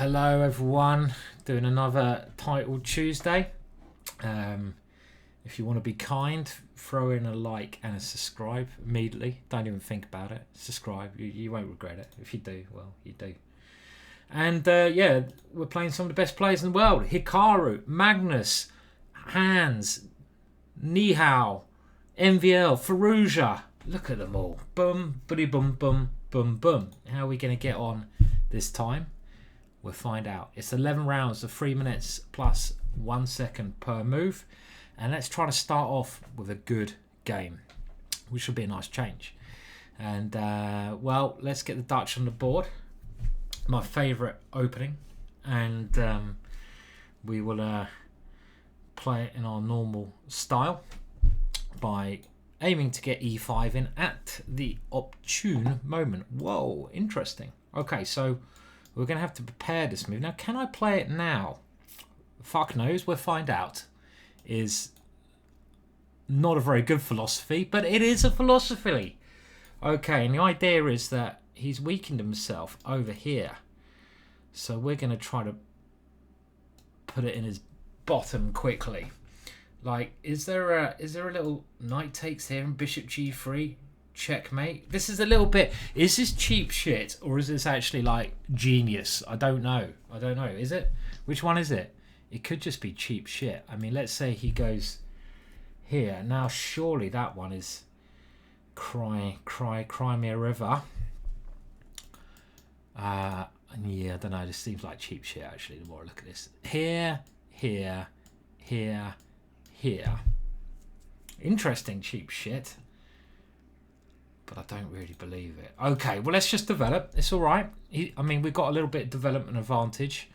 Hello everyone, doing another Titled Tuesday. If you want to be kind, throw in a like and a subscribe immediately. Don't even think about it. Subscribe, you won't regret it. If you do, well, you do. And yeah, we're playing some of the best players in the world. Hikaru, Magnus, Hans, Nihao, MVL, Faruja. Look at them all. Boom, buddy, boom, boom, boom, boom. How are we going to get on this time? We'll find out. It's 11 rounds of 3 minutes plus 1 second per move. And let's try to start off with a good game, which will be a nice change. And, well, let's get the Dutch on the board. My favourite opening. And we will play it in our normal style by aiming to get e5 in at the opportune moment. Whoa, interesting. Okay, so we're going to have to prepare this move. Now, can I play it now? Fuck knows, we'll find out. Is not a very good philosophy, but it is a philosophy. Okay, and the idea is that he's weakened himself over here. So we're going to try to put it in his bottom quickly. Like, is there a little knight takes here and bishop g3? Checkmate. This is a little bit, is this cheap shit or is this actually like genius? I don't know. Is it? Which one is it? It could just be cheap shit. I mean, let's say he goes here. Now surely that one is cry me a river. Yeah, I don't know, this seems like cheap shit actually the more I look at this. Here. Interesting cheap shit. But I don't really believe it. Okay, well, let's just develop. It's all right. I mean, we've got a little bit of development advantage.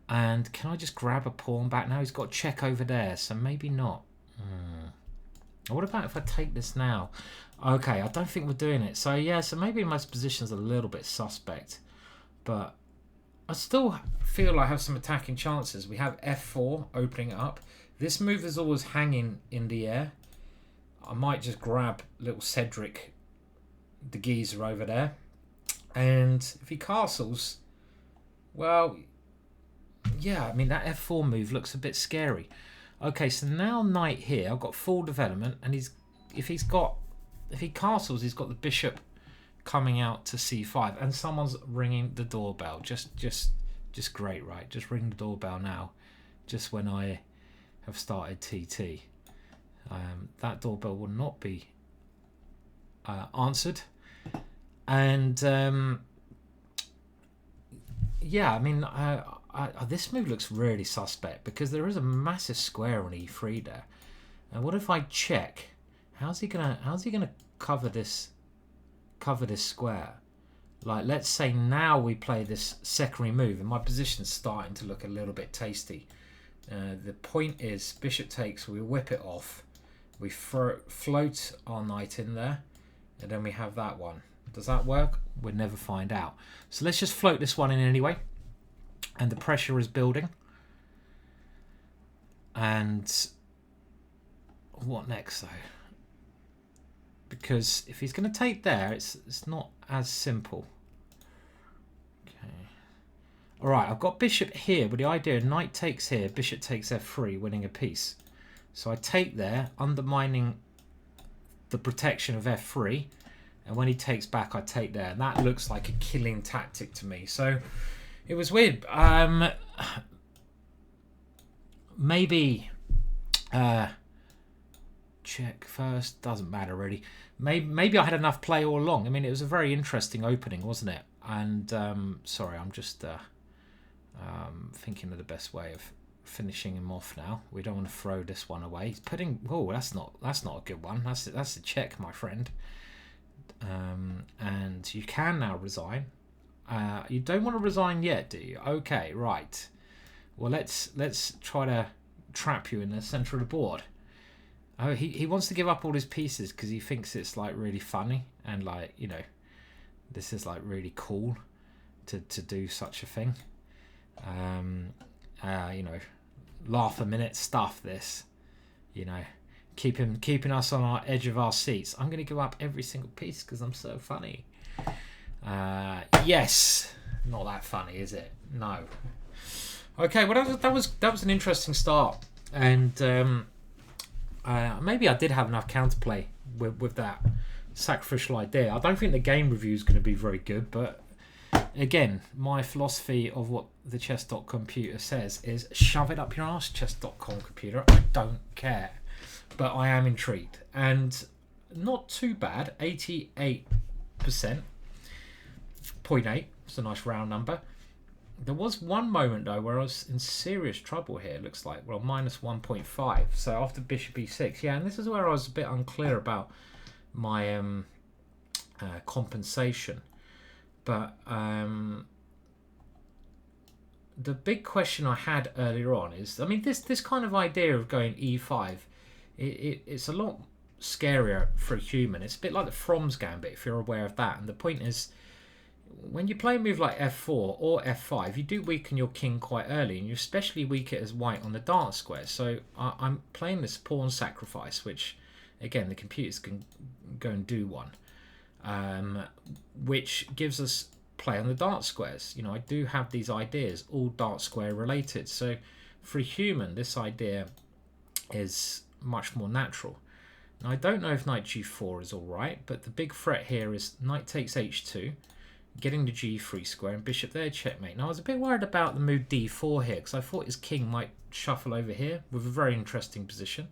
And can I just grab a pawn back now? He's got check over there, so maybe not. What about if I take this now? Okay, I don't think we're doing it. So, yeah, so maybe my position's a little bit suspect. But I still feel I have some attacking chances. We have f4 opening up. This move is always hanging in the air. I might just grab little Cedric the geezer over there. And if he castles, well, yeah, I mean, that f4 move looks a bit scary. Okay, so now knight here. I've got full development. And if he castles, he's got the bishop coming out to c5. And someone's ringing the doorbell. Just great, right? Just ring the doorbell now. Just when I have started TT. That doorbell will not be answered. And yeah, I mean, this move looks really suspect because there is a massive square on e3 there. And what if I check? How's he gonna cover this square? Like, let's say now we play this secondary move, and my position's starting to look a little bit tasty. The point is, bishop takes, we whip it off. We float our knight in there, and then we have that one. Does that work? We'll never find out. So let's just float this one in anyway. And the pressure is building. And what next, though? Because if he's going to take there, it's not as simple. Okay. All right, I've got bishop here, but the idea, knight takes here, bishop takes f3, winning a piece. So I take there, undermining the protection of f3. And when he takes back, I take there. And that looks like a killing tactic to me. So it was weird. Maybe check first. Doesn't matter, really. Maybe I had enough play all along. I mean, it was a very interesting opening, wasn't it? And sorry, I'm just thinking of the best way of finishing him off now. We don't want to throw this one away. He's putting, oh, that's not a good one. That's a check, my friend. And you can now resign. You don't want to resign yet, do you? Okay, right. Well, let's try to trap you in the center of the board. Oh, he wants to give up all his pieces because he thinks it's like really funny and like, you know, this is like really cool to do such a thing. You know, laugh a minute stuff this, you know, keeping us on our edge of our seats. I'm going to give up every single piece because I'm so funny. Yes, not that funny, is it? No. Okay, well that was an interesting start, and maybe I did have enough counterplay with that sacrificial idea. I don't think the game review is going to be very good, but again, my philosophy of what the chess.com computer says is shove it up your arse, chess.com computer. I don't care, but I am intrigued, and not too bad. 88%, 0.8. It's a nice round number. There was one moment though where I was in serious trouble here. It looks like, well, minus 1.5. So after bishop e6, yeah, and this is where I was a bit unclear about my compensation. But the big question I had earlier on is, I mean, this kind of idea of going e5, it's a lot scarier for a human. It's a bit like the From's gambit, if you're aware of that. And the point is, when you play a move like f4 or f5, you do weaken your king quite early, and you especially weaken it as white on the dark square. So I'm playing this pawn sacrifice, which, again, the computers can go and do one, which gives us play on the dark squares. You know, I do have these ideas, all dark square related. So for a human, this idea is much more natural. Now, I don't know if knight g4 is all right, but the big threat here is knight takes h2, getting the g3 square, and bishop there, checkmate. Now, I was a bit worried about the move d4 here, because I thought his king might shuffle over here with a very interesting position.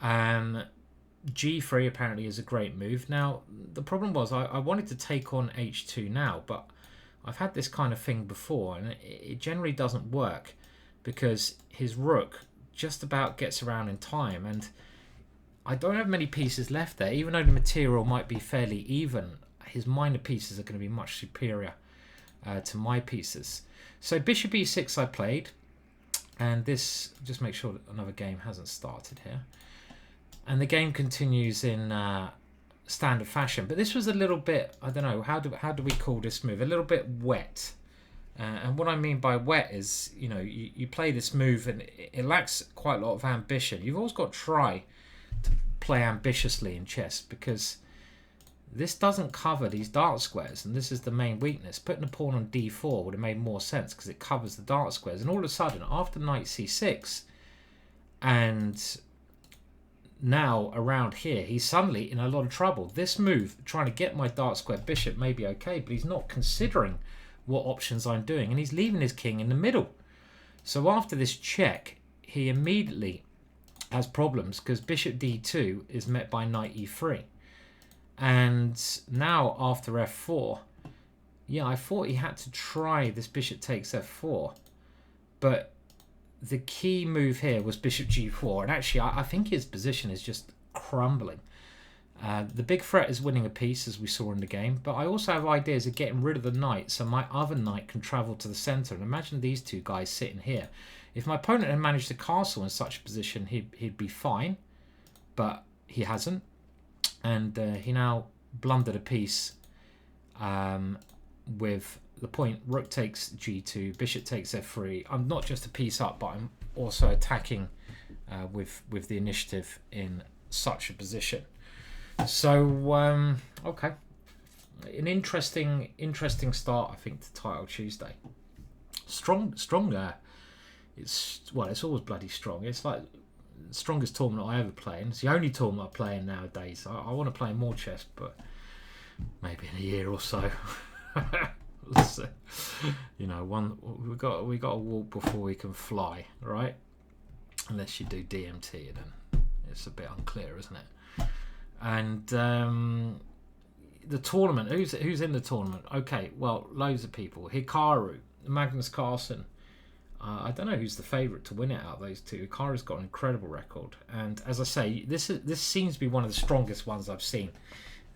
G3 apparently is a great move. Now, the problem was I wanted to take on h2 now, but I've had this kind of thing before, and it generally doesn't work because his rook just about gets around in time, and I don't have many pieces left there. Even though the material might be fairly even, his minor pieces are going to be much superior to my pieces. So bishop e6 I played, and this, just make sure that another game hasn't started here. And the game continues in standard fashion. But this was a little bit, I don't know, how do we call this move? A little bit wet. And what I mean by wet is, you know, you play this move and it lacks quite a lot of ambition. You've always got to try to play ambitiously in chess, because this doesn't cover these dark squares, and this is the main weakness. Putting a pawn on d4 would have made more sense because it covers the dark squares. And all of a sudden, after knight c6, and now around here, he's suddenly in a lot of trouble. This move, trying to get my dark square bishop, may be okay, but he's not considering what options I'm doing, and he's leaving his king in the middle. So after this check, he immediately has problems because bishop d2 is met by knight e3. And now after f4, yeah, I thought he had to try this bishop takes f4, but the key move here was bishop g4, and actually I think his position is just crumbling. The big threat is winning a piece, as we saw in the game, but I also have ideas of getting rid of the knight so my other knight can travel to the center. And imagine these two guys sitting here. If my opponent had managed to castle in such a position, he'd be fine, but he hasn't. And he now blundered a piece with the point rook takes g2, bishop takes f3. I'm not just a piece up, but I'm also attacking with the initiative in such a position. So okay, an interesting start, I think, to Title Tuesday. Stronger. It's always bloody strong. It's like the strongest tournament I ever play, and it's the only tournament I play in nowadays. I want to play more chess, but maybe in a year or so. So, you know, we got to walk before we can fly, right? Unless you do DMT, then it's a bit unclear, isn't it? And the tournament, who's in the tournament? Okay, well, loads of people. Hikaru, Magnus Carlsen. I don't know who's the favourite to win it out of those two. Hikaru's got an incredible record, and as I say, this seems to be one of the strongest ones I've seen.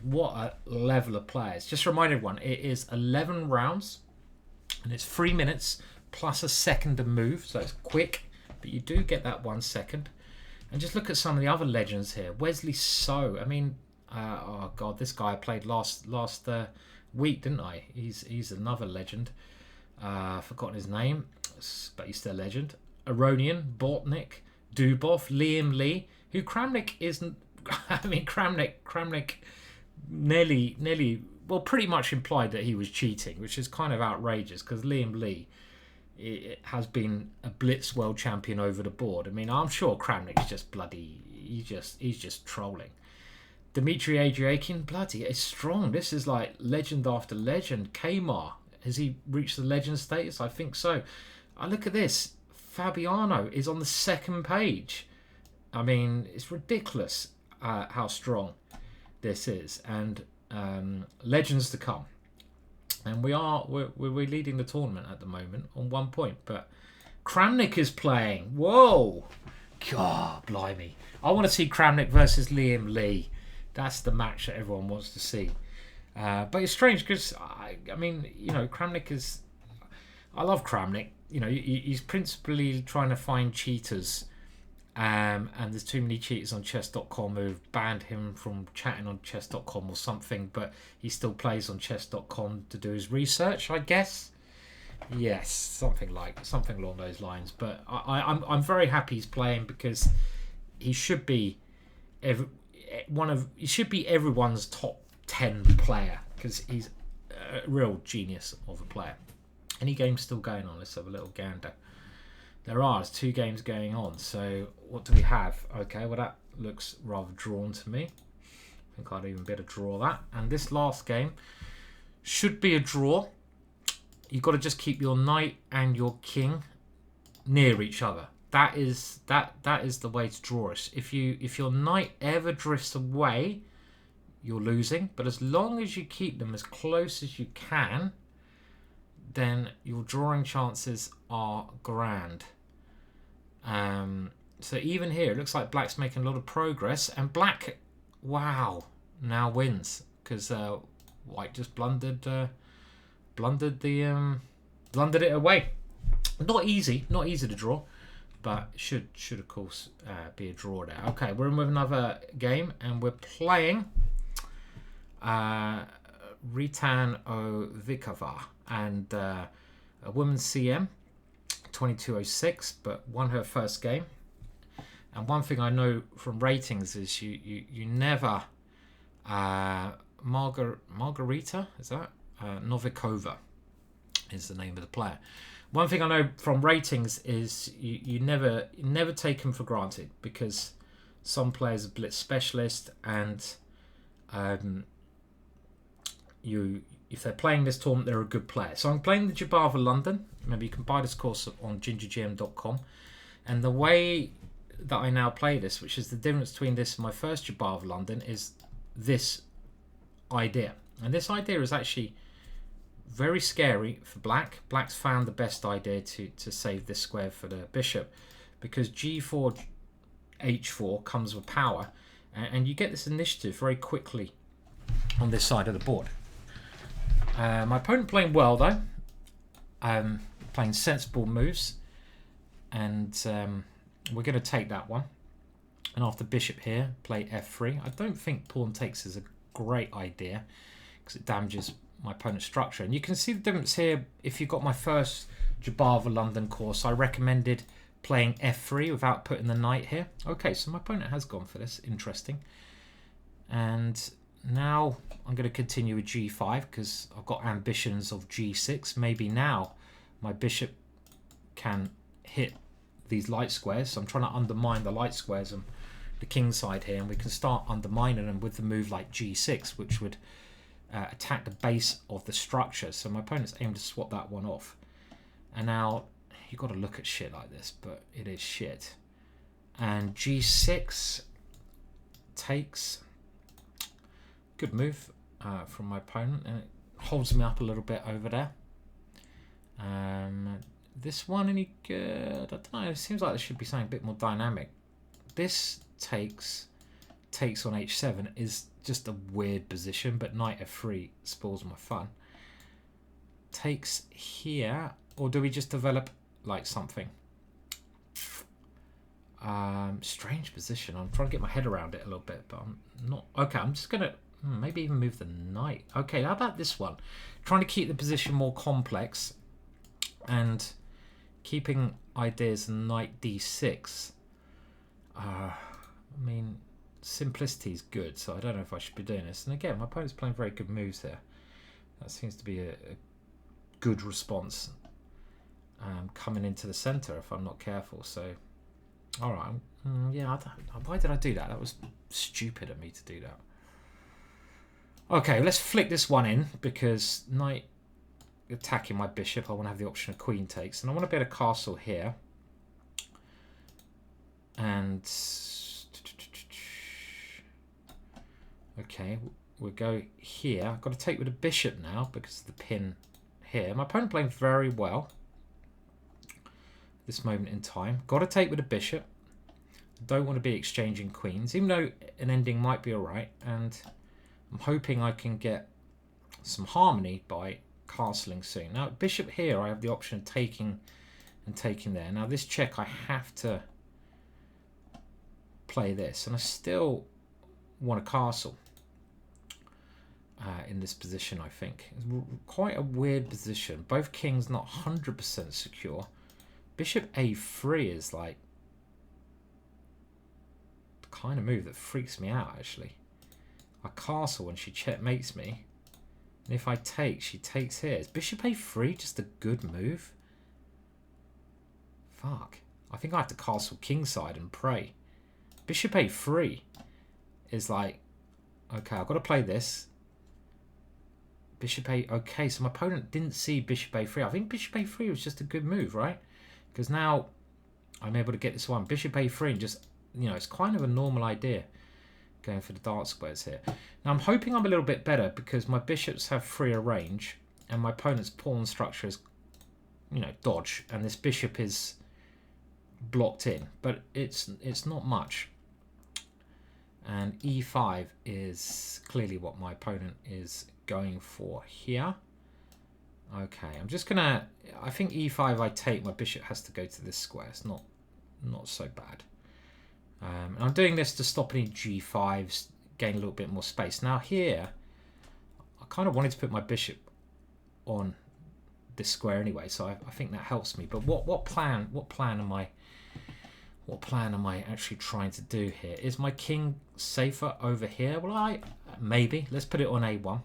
What a level of players. Just to remind everyone, it is 11 rounds, and it's 3 minutes plus a second to move, so it's quick, but you do get that 1 second. And just look at some of the other legends here. Wesley So, I mean, oh god, this guy I played last week, didn't I? He's another legend. I've forgotten his name, but he's still a legend. Aronian, Bortnik, Dubov, Liam Lee, who Kramnik isn't. I mean, Kramnik nearly well, pretty much implied that he was cheating, which is kind of outrageous because Liam Lee has been a blitz world champion over the board. I mean, I'm sure Kramnik's just bloody, he's just trolling. Dmitry Adriakin, bloody, it's strong. This is like legend after legend. Kmar, has he reached the legend status? I think so. Look at this. Fabiano is on the second page. I mean, it's ridiculous how strong this is. And legends to come. And we're leading the tournament at the moment on 1 point. But Kramnik is playing. Whoa. God, blimey. I want to see Kramnik versus Liam Lee. That's the match that everyone wants to see. But it's strange because, I mean, you know, Kramnik is... I love Kramnik. You know, he's principally trying to find cheaters. And there's too many cheaters on chess.com who've banned him from chatting on chess.com or something. But he still plays on chess.com to do his research, I guess. Yes, something along those lines. But I'm very happy he's playing because he should be everyone's top 10 player because he's a real genius of a player. Any games still going on? Let's have a little gander. There's 2 games going on. So what do we have? Okay, well that looks rather drawn to me. I think I'd even better draw that. And this last game should be a draw. You've got to just keep your knight and your king near each other. That is the way to draw it. If your knight ever drifts away, you're losing. But as long as you keep them as close as you can, then your drawing chances are grand. So even here, it looks like black's making a lot of progress, and black, wow, now wins because white just blundered it away. Not easy to draw, but should of course be a draw there. Okay, we're in with another game, and we're playing Ritanovikova, and a women's CM, 2206, but won her first game. And one thing I know from ratings is you never Margarita, is that Novikova is the name of the player. One thing I know from ratings is you never take them for granted because some players are blitz specialist, and if they're playing this tournament, they're a good player. So I'm playing the Jabava London. Maybe you can buy this course on GingerGM.com. And the way that I now play this, which is the difference between this and my first Jabava London, is this idea. And this idea is actually very scary for black. Black's found the best idea to save this square for the bishop, because G4, H4 comes with power. And you get this initiative very quickly on this side of the board. My opponent playing well though, playing sensible moves, and we're going to take that one. And after bishop here, play f3. I don't think pawn takes is a great idea because it damages my opponent's structure. And you can see the difference here. If you got my first Jabava London course, I recommended playing f3 without putting the knight here. Okay, so my opponent has gone for this. Interesting. And now I'm going to continue with g5 because I've got ambitions of g6. Maybe now my bishop can hit these light squares. So I'm trying to undermine the light squares on the king side here, and we can start undermining them with the move like g6, which would attack the base of the structure. So my opponent's aimed to swap that one off. And now you've got to look at shit like this, but it is shit. And g6 takes. Good move from my opponent, and it holds me up a little bit over there. This one, any good? I don't know. It seems like there should be something a bit more dynamic. This takes on h7 is just a weird position, but knight f3 spoils my fun. Takes here, or do we just develop like something? Strange position. I'm trying to get my head around it a little bit, but I'm not. Okay, I'm just gonna maybe even move the knight. Okay, how about this one? Trying to keep the position more complex and keeping ideas knight d6. I mean, simplicity is good, so I don't know if I should be doing this. And again, my opponent's playing very good moves here. That seems to be a good response coming into the center if I'm not careful. So, all right, yeah. Why did I do that? That was stupid of me to do that. Okay, let's flick this one in because knight attacking my bishop. I want to have the option of queen takes, and I want to be at a castle here. And okay, we'll go here. I've got to take with a bishop now because of the pin here. My opponent playing very well at this moment in time. Got to take with a bishop. Don't want to be exchanging queens, even though an ending might be alright. And I'm hoping I can get some harmony by castling soon. Now, bishop here, I have the option of taking and taking there. Now, this check, I have to play this, and I still want a castle in this position. I think it's quite a weird position. Both kings not 100% secure. Bishop a3 is like the kind of move that freaks me out, actually. I castle when she checkmates me, and if I take, she takes here. Is bishop a3 just a good move? Fuck, I think I have to castle kingside and pray. Bishop a3 is like, okay, I've got to play this. Bishop a, okay, so my opponent didn't see bishop a3. I think bishop a3 was just a good move, right? Because now I'm able to get this one. Bishop a3 and just, you know, it's kind of a normal idea going for the dark squares here. Now I'm hoping I'm a little bit better because my bishops have freer range and my opponent's pawn structure is, you know, dodge, and this bishop is blocked in, but it's not much. And e5 is clearly what my opponent is going for here. Okay, I'm just gonna, I think e5 I take, my bishop has to go to this square. It's not so bad. And I'm doing this to stop any g5s, gain a little bit more space. Now here, I kind of wanted to put my bishop on this square anyway, so I think that helps me. But what plan am I actually trying to do here? Is my king safer over here? Well, maybe. Let's put it on a1.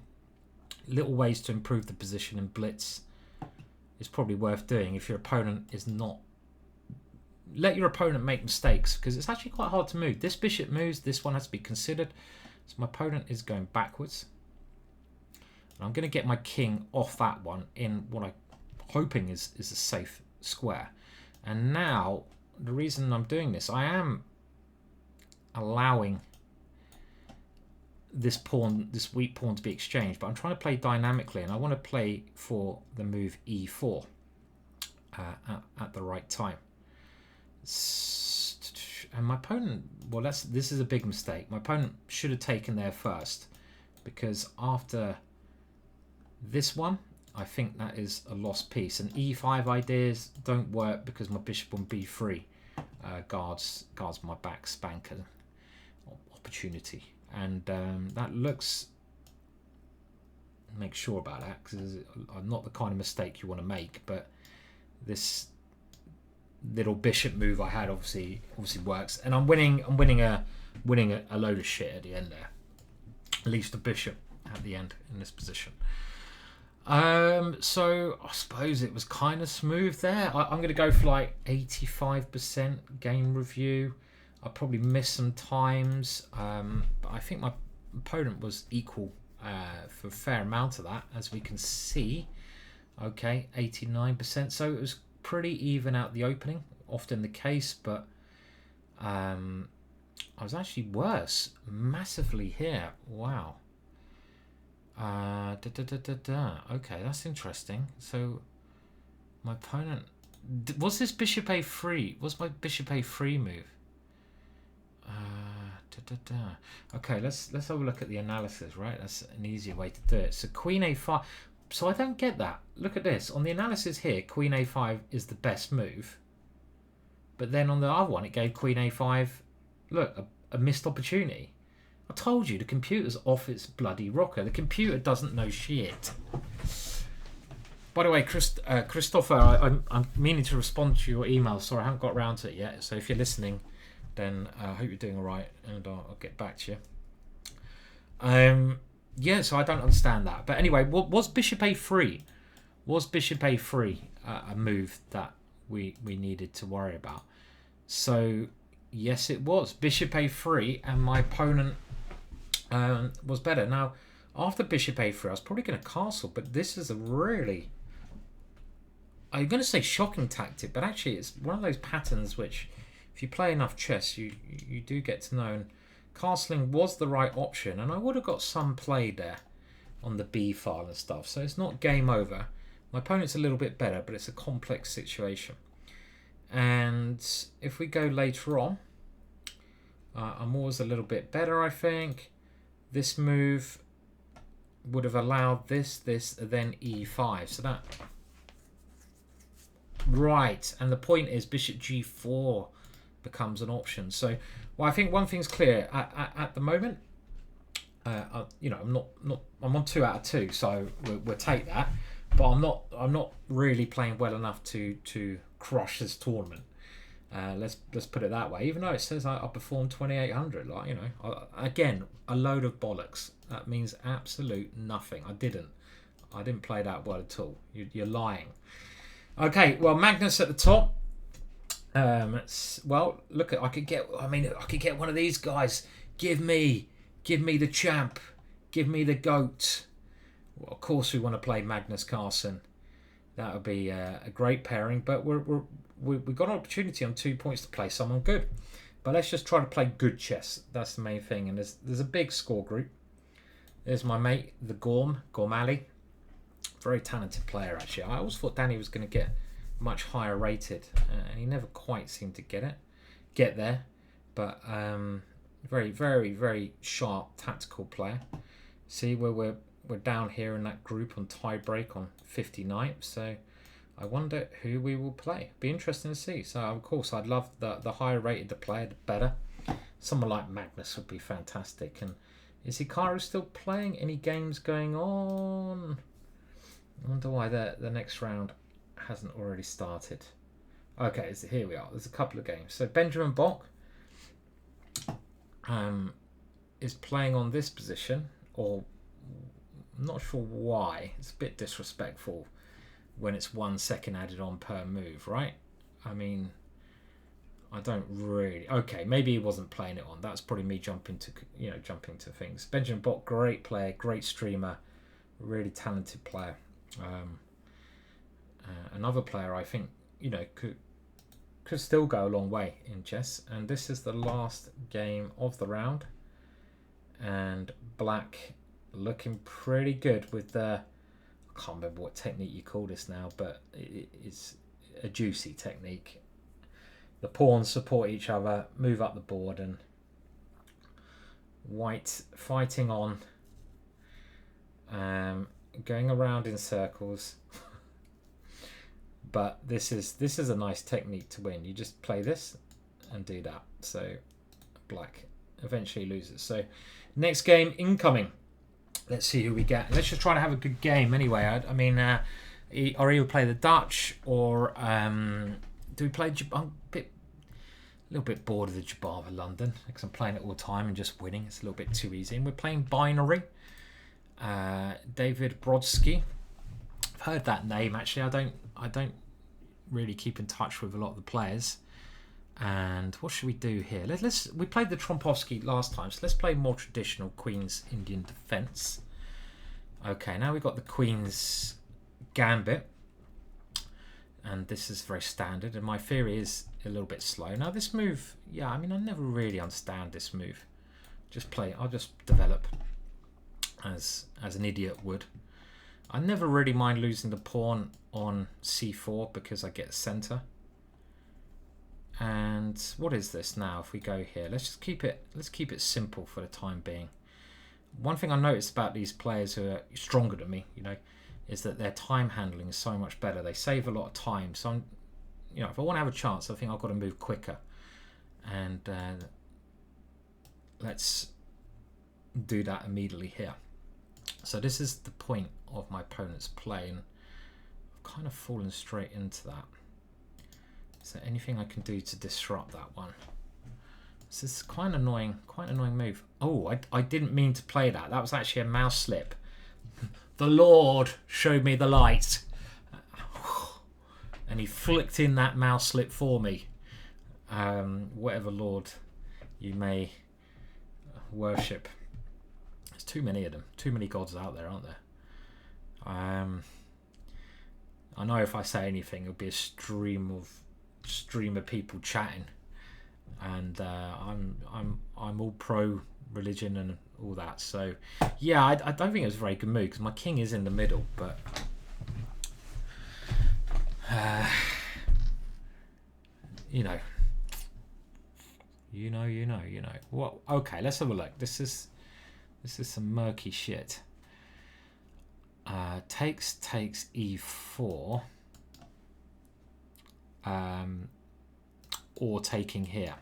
Little ways to improve the position in blitz is probably worth doing if your opponent is not. Let your opponent make mistakes, because it's actually quite hard to move. This bishop moves, this one has to be considered. So my opponent is going backwards. And I'm going to get my king off that one in what I'm hoping is a safe square. And now, the reason I'm doing this, I am allowing this pawn, this weak pawn, to be exchanged, but I'm trying to play dynamically, and I want to play for the move e4 at the right time. And my opponent, well, this is a big mistake. My opponent should have taken there first, because after this one, I think that is a lost piece. And e5 ideas don't work because my bishop on b3 guards my back spanker opportunity. And that looks, make sure about that, because not the kind of mistake you want to make. But this little bishop move I had obviously works, and I'm winning a load of shit at the end there. At least a bishop at the end in this position. So I suppose it was kind of smooth there. I'm going to go for like 85% game review. I probably missed some times, but I think my opponent was equal for a fair amount of that, as we can see. Okay, 89%. So it was pretty even out the opening, often the case, but I was actually worse massively here. Wow. Okay, that's interesting. So my opponent, was this bishop a3? Was my bishop a3 move? Okay, let's have a look at the analysis, right? That's an easier way to do it. So queen a5. So I don't get that. Look at this. On the analysis here, queen a5 is the best move. But then on the other one, it gave queen a5, look, a missed opportunity. I told you, the computer's off its bloody rocker. The computer doesn't know shit. By the way, Christopher, I'm meaning to respond to your email. Sorry, I haven't got around to it yet. So if you're listening, then I hope you're doing all right, and I'll get back to you. Yeah, so I don't understand that. But anyway, was bishop a3? Was bishop a3 a move that we needed to worry about? So yes, it was bishop a3, and my opponent was better. Now, after bishop a3, I was probably going to castle, but this is a really, I'm going to say shocking tactic, but actually it's one of those patterns which, if you play enough chess, you do get to know. And castling was the right option, and I would have got some play there on the b file and stuff. So it's not game over. My opponent's a little bit better, but it's a complex situation. And if we go later on, I'm always a little bit better, I think. This move would have allowed this, then e5. So that... Right, and the point is bishop g4 becomes an option. So, well, I think one thing's clear. At the moment, you know, I'm on 2 out of 2, so we'll take that. But I'm not really playing well enough to crush this tournament. Let's put it that way. Even though it says I performed 2800, like, you know, again, a load of bollocks. That means absolute nothing. I didn't play that well at all. You're lying. Okay, well, Magnus at the top. Well, look, I could get one of these guys. Give me the champ. Give me the goat. Well, of course, we want to play Magnus Carlsen. That would be a great pairing. But we've got an opportunity on 2 points to play someone good. But let's just try to play good chess. That's the main thing. And there's a big score group. There's my mate, the Gormali. Very talented player, actually. I always thought Danny was going to get much higher rated, and he never quite seemed to get there. But very, very, very sharp tactical player. See where we're down here in that group on tiebreak on 59. So I wonder who we will play. Be interesting to see. So of course I'd love the higher rated the player, the better. Someone like Magnus would be fantastic. And is Hikaru still playing? Any games going on? I wonder why the next round hasn't already started. Okay, so here we are. There's a couple of games. So Benjamin Bock is playing on this position, or I'm not sure why. It's a bit disrespectful when it's 1 second added on per move, right? I mean, I don't really... Okay, maybe he wasn't playing it on. That's probably me jumping to things. Benjamin Bock, great player, great streamer, really talented player. Another player I think, you know, could still go a long way in chess. And this is the last game of the round, and Black looking pretty good with the, I can't remember what technique you call this now, but it's a juicy technique. The pawns support each other, move up the board, and White fighting on, going around in circles. But this is a nice technique to win. You just play this and do that. So Black eventually loses. So next game incoming. Let's see who we get. Let's just try to have a good game anyway. I mean, or either play the Dutch, or do we play I'm a little bit bored of the Jabava London because I'm playing it all the time and just winning. It's a little bit too easy. And we're playing Binary. David Brodsky. I've heard that name actually. I don't really keep in touch with a lot of the players. And what should we do here? We played the Trompovsky last time, so let's play more traditional Queen's Indian defense. Okay, now we've got the Queen's Gambit, and this is very standard. And my theory is a little bit slow. Now this move, yeah, I mean, I never really understand this move. I'll just develop as an idiot would. I never really mind losing the pawn on c4 because I get center. And what is this now? If we go here, let's keep it simple for the time being. One thing I noticed about these players who are stronger than me, you know, is that their time handling is so much better. They save a lot of time. So if I want to have a chance, I think I've got to move quicker. And let's do that immediately here. So this is the point of my opponent's play, and I've kind of fallen straight into that. Is there anything I can do to disrupt that one? This is quite an annoying move. Oh, I didn't mean to play that. That was actually a mouse slip. The Lord showed me the light. And he flicked in that mouse slip for me. Whatever Lord you may worship. There's too many of them. Too many gods out there, aren't there? I know if I say anything, it'll be a stream of people chatting, and I'm all pro religion and all that. So yeah, I don't think it was a very good move because my king is in the middle, but you know. Well, okay, let's have a look. This is some murky shit. Takes e4, or taking here.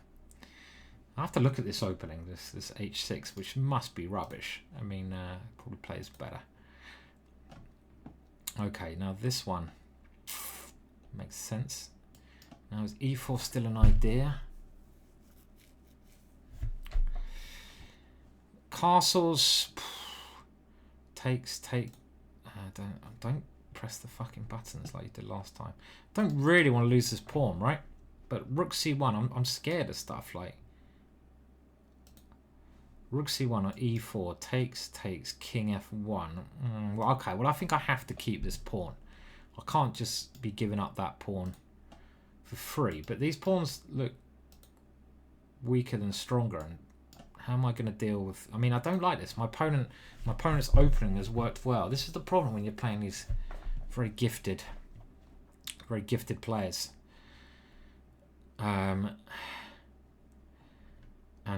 I have to look at this opening, this h6, which must be rubbish. I mean, probably plays better. Okay, now this one makes sense. Now is e4 still an idea? Castles, take. Don't press the fucking buttons like you did last time. Don't really want to lose this pawn, right? But rook c1, I'm scared of stuff like rook c1 on e4, takes, king f1. Well, okay, well I think I have to keep this pawn. I can't just be giving up that pawn for free. But these pawns look weaker than stronger, and how am I going to deal with... I mean, I don't like this. My opponent's opening has worked well. This is the problem when you're playing these very gifted players. And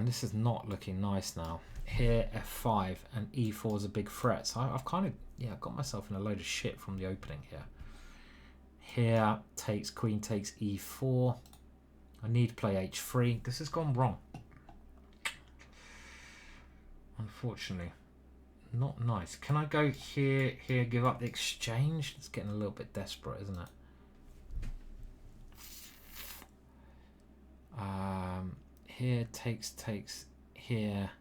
this is not looking nice now. Here, f5 and e4 is a big threat. So I've kind of, got myself in a load of shit from the opening here. Here, takes, queen takes e4. I need to play h3. This has gone wrong. Unfortunately, not nice. Can I go here, give up the exchange? It's getting a little bit desperate, isn't it? Here, takes, here,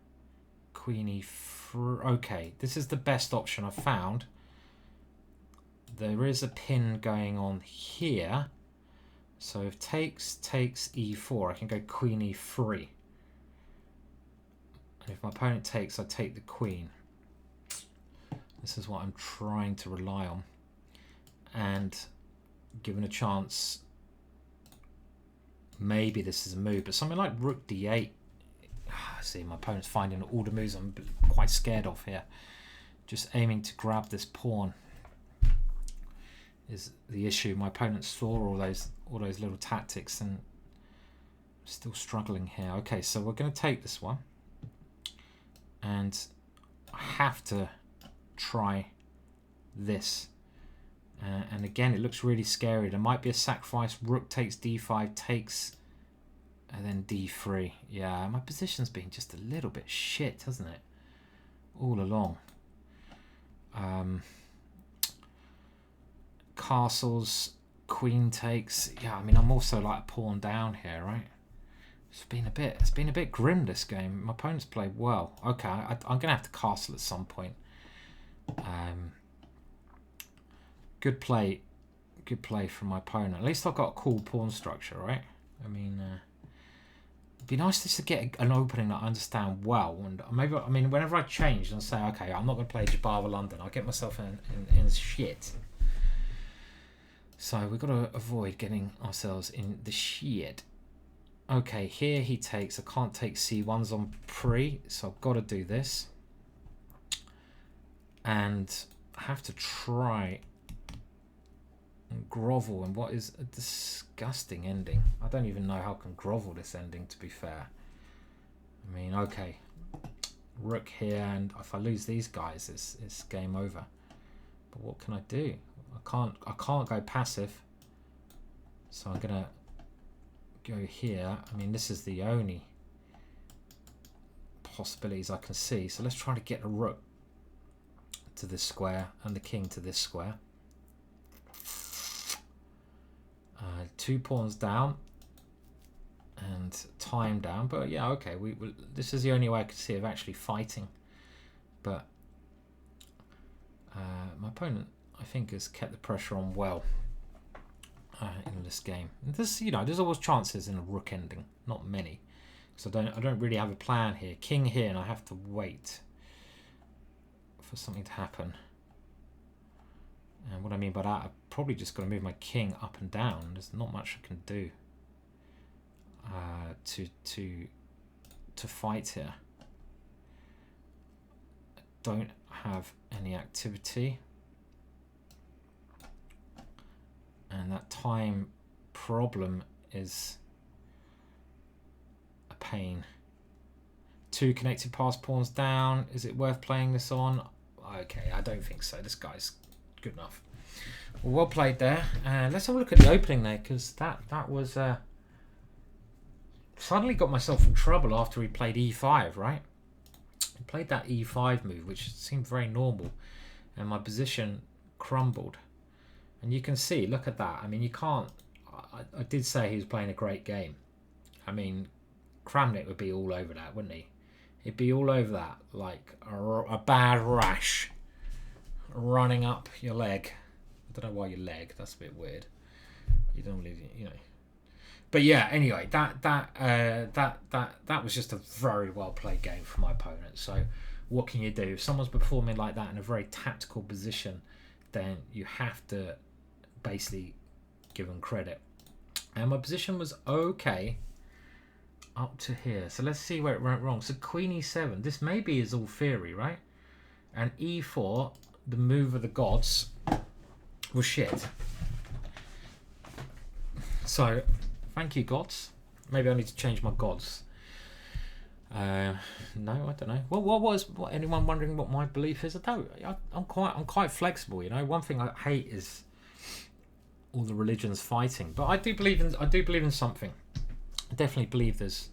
queen e4. Okay, this is the best option I've found. There is a pin going on here. So if takes e4, I can go queen e3. And if my opponent takes, I take the queen. This is what I'm trying to rely on. And given a chance, maybe this is a move. But something like rook d8. See, my opponent's finding all the moves I'm quite scared of here. Just aiming to grab this pawn is the issue. My opponent saw all those little tactics, and I'm still struggling here. Okay, so we're going to take this one. And I have to try this. And again, it looks really scary. There might be a sacrifice. Rook takes d5, takes, and then d3. Yeah, my position's been just a little bit shit, hasn't it? All along. Castles, queen takes. Yeah, I mean, I'm also like a pawn down here, right? It's been a bit grim, this game. My opponent's played well. Okay, I'm gonna have to castle at some point. Good play from my opponent. At least I've got a cool pawn structure, right? I mean, it'd be nice just to get an opening that I understand well. And maybe, I mean, whenever I change and say, okay, I'm not gonna play Jabava London, I'll get myself in shit. So we've got to avoid getting ourselves in the shit. Okay, here he takes. I can't take c1's on pre, so I've got to do this. And I have to try and grovel in what is a disgusting ending. I don't even know how I can grovel this ending, to be fair. I mean, okay. Rook here, and if I lose these guys, it's game over. But what can I do? I can't go passive. So I'm gonna go here. I mean, this is the only possibilities I can see. So let's try to get a rook to this square and the king to this square. 2 pawns down, and time down. But yeah, okay. This is the only way I could see of actually fighting. But my opponent, I think, has kept the pressure on well in this game. This, there's always chances in a rook ending, not many, because I don't really have a plan here. King here, and I have to wait for something to happen. And what I mean by that, I've probably just got to move my king up and down. There's not much I can do to fight here. I don't have any activity, and that time problem is a pain. 2 connected pass pawns down. Is it worth playing this on? Okay, I don't think so. This guy's good enough. Well played there. Let's have a look at the opening there, because that was suddenly got myself in trouble after he played e5, right? He played that e5 move, which seemed very normal, and my position crumbled. And you can see, look at that. I mean, you can't. I did say he was playing a great game. I mean, Kramnik would be all over that, wouldn't he? He'd be all over that like a bad rash running up your leg. I don't know why your leg. That's a bit weird. You don't really, But yeah, anyway, that was just a very well played game from my opponent. So what can you do? If someone's performing like that in a very tactical position, then you have to basically give them credit. And my position was okay up to here. So let's see where it went wrong. So queen e7. This maybe is all theory, right? And e4, the move of the gods, was shit. So thank you, gods. Maybe I need to change my gods. No, I don't know. Well, what anyone wondering what my belief is? I'm quite flexible. One thing I hate is all the religions fighting, but I do believe in something. I definitely believe there's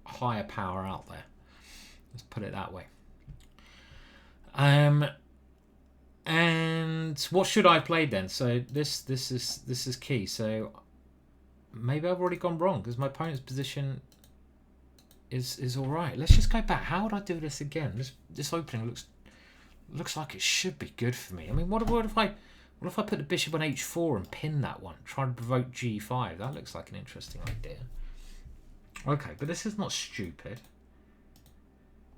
a higher power out there. Let's put it that way. And what should I play then? So this is key. So maybe I've already gone wrong because my opponent's position is all right. Let's just go back. How would I do this again? This opening looks like it should be good for me. I mean, what if I put the bishop on h4 and pin that one? Try to provoke g5. That looks like an interesting idea. Okay, but this is not stupid.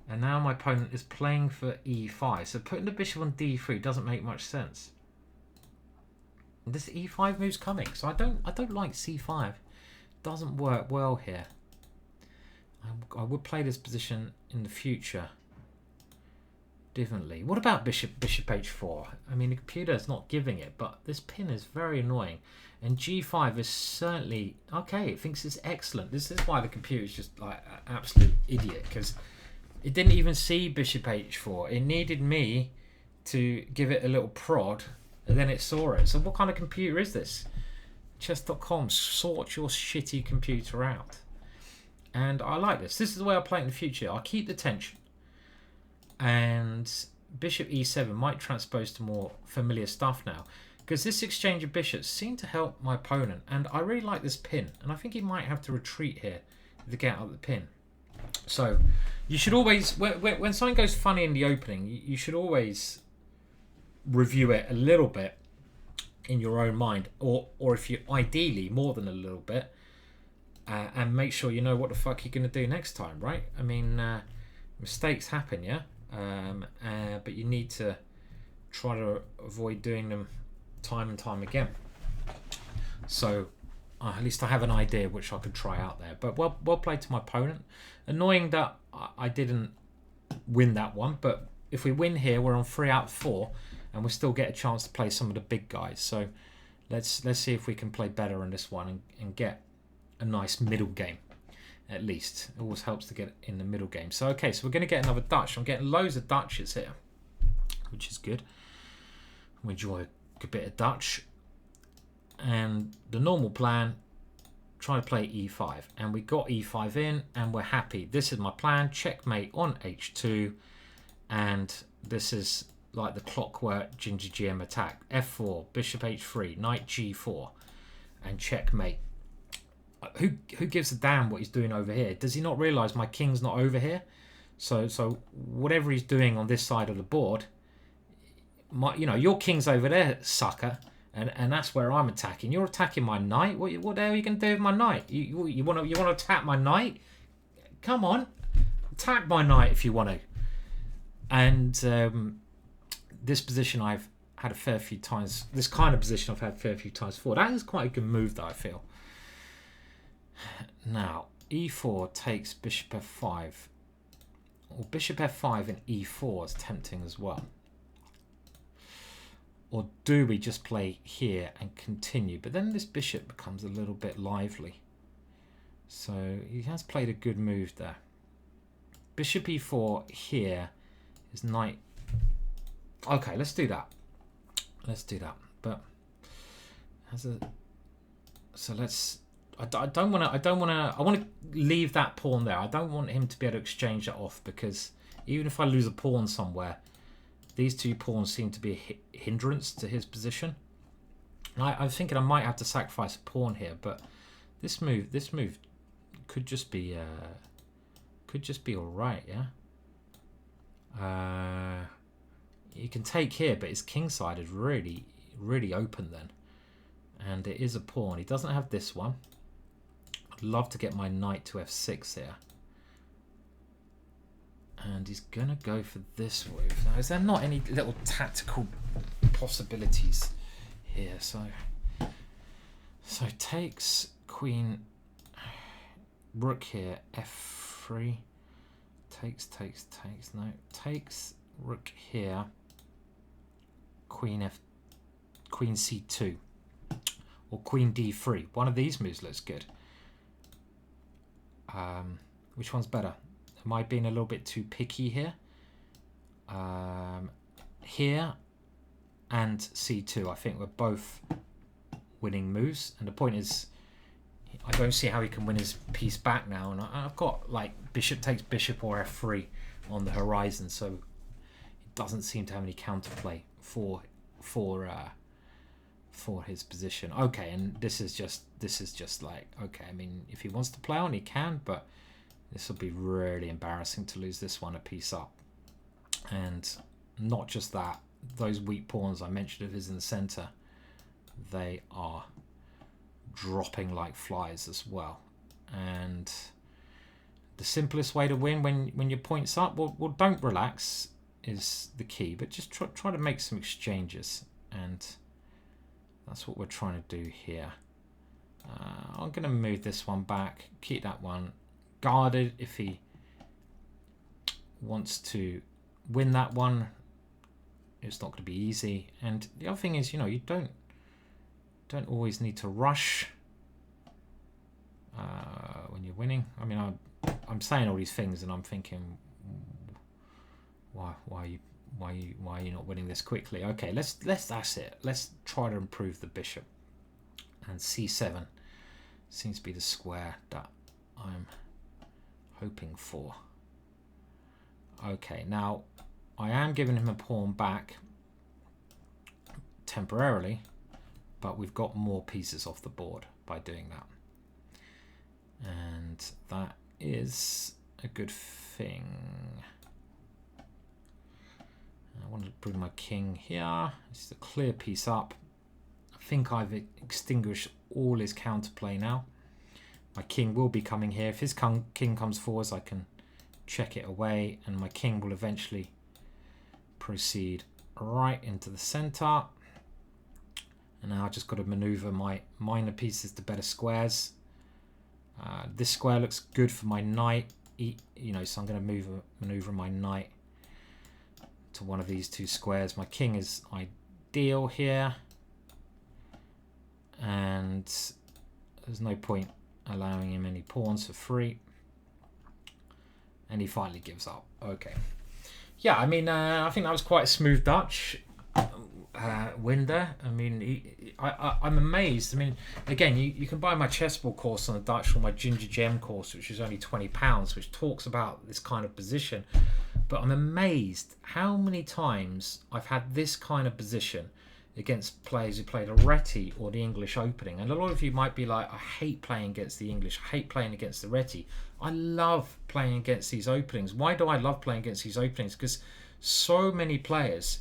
And now my opponent is playing for e5. So putting the bishop on d3 doesn't make much sense. This e5 move's coming, so I don't like c5. Doesn't work well here. I would play this position in the future differently. What about bishop h4? I mean, the computer is not giving it, but this pin is very annoying. And g5 is certainly okay. It thinks it's excellent. This is why the computer is just like an absolute idiot, because it didn't even see bishop h4. It needed me to give it a little prod, and then it saw it. So what kind of computer is this? Chess.com, sort your shitty computer out. And I like this. This is the way I play it in the future. I'll keep the tension. And bishop e7 might transpose to more familiar stuff now, because this exchange of bishops seemed to help my opponent. And I really like this pin. And I think he might have to retreat here to get out of the pin. So you should always, when something goes funny in the opening, you should always review it a little bit in your own mind, or if you ideally more than a little bit, and make sure you know what the fuck you're going to do next time, right? I mean, mistakes happen, yeah, but you need to try to avoid doing them time and time again. So at least I have an idea which I could try out there. But well played to my opponent. Annoying that I didn't win that one, but if we win here, we're on 3 out of 4, and we'll still get a chance to play some of the big guys. So let's see if we can play better in this one and get a nice middle game. At least it always helps to get in the middle game. So okay, so we're going to get another Dutch. I'm getting loads of Dutches here, which is good. We enjoy a bit of Dutch. And the normal plan, try to play e5, and we got e5 in, and we're happy. This is my plan. Checkmate on h2, and this is like the clockwork GingerGM attack. f4, bishop h3, knight g4, and checkmate who gives a damn what he's doing over here? Does he not realise my king's not over here? So whatever he's doing on this side of the board, your king's over there, sucker, and that's where I'm attacking. You're attacking my knight. What the hell are you going to do with my knight? You want to attack my knight? Come on, attack my knight if you want to. And this position I've had a fair few times. This kind of position I've had a fair few times before. That is quite a good move, though, I feel. Now, e4 takes bishop f5. Or bishop f5 and e4 is tempting as well. Or do we just play here and continue? But then this bishop becomes a little bit lively. So he has played a good move there. Bishop e4 here is knight. Okay, let's do that. Let's do that. But so let's. I want to leave that pawn there. I don't want him to be able to exchange that off, because even if I lose a pawn somewhere, these two pawns seem to be a hindrance to his position. I'm thinking I might have to sacrifice a pawn here, but this move could just be all right, yeah. You can take here, but his king side is really open then, and it is a pawn. He doesn't have this one. I'd love to get my knight to f6 here. And he's going to go for this move. Now, is there not any little tactical possibilities here? So takes queen, rook here, f3. Takes. No, takes rook here, queen c2. Or queen d3. One of these moves looks good. Which one's better? Am I being a little bit too picky here? Here and c2, I think we're both winning moves. And the point is, I don't see how he can win his piece back now. And I've got like bishop takes bishop or f3 on the horizon, so it doesn't seem to have any counterplay for his position. Okay, and this is just like, okay, I mean, if he wants to play on, he can, but this will be really embarrassing to lose this one a piece up. And not just that, those weak pawns I mentioned of his in the center, they are dropping like flies as well. And the simplest way to win when your point's up, well, don't relax is the key, but just try to make some exchanges, and that's what we're trying to do here. I'm going to move this one back, keep that one guarded. If he wants to win that one, it's not going to be easy. And the other thing is, you don't always need to rush when you're winning. I mean, I'm saying all these things and I'm thinking, why are you not winning this quickly? Okay, that's it. Let's try to improve the bishop. And c7 seems to be the square that I'm hoping for. Okay, now I am giving him a pawn back temporarily, but we've got more pieces off the board by doing that. And that is a good thing. I want to bring my king here. This is a clear piece up. I think I've extinguished all his counterplay now. My king will be coming here. If his king comes forwards, I can check it away, and my king will eventually proceed right into the center. And now I've just got to maneuver my minor pieces to better squares. This square looks good for my knight, so I'm going to maneuver my knight to one of these two squares. My king is ideal here, and there's no point allowing him any pawns for free. And he finally gives up. Okay. Yeah, I mean, I think that was quite a smooth Dutch win there. I mean, I'm amazed. I mean, again, you can buy my chessboard course on the Dutch or my GingerGM course, which is only £20, which talks about this kind of position. But I'm amazed how many times I've had this kind of position against players who played a Reti or the English opening. And a lot of you might be like, I hate playing against the English, I hate playing against the Reti. I love playing against these openings. Why do I love playing against these openings? Because so many players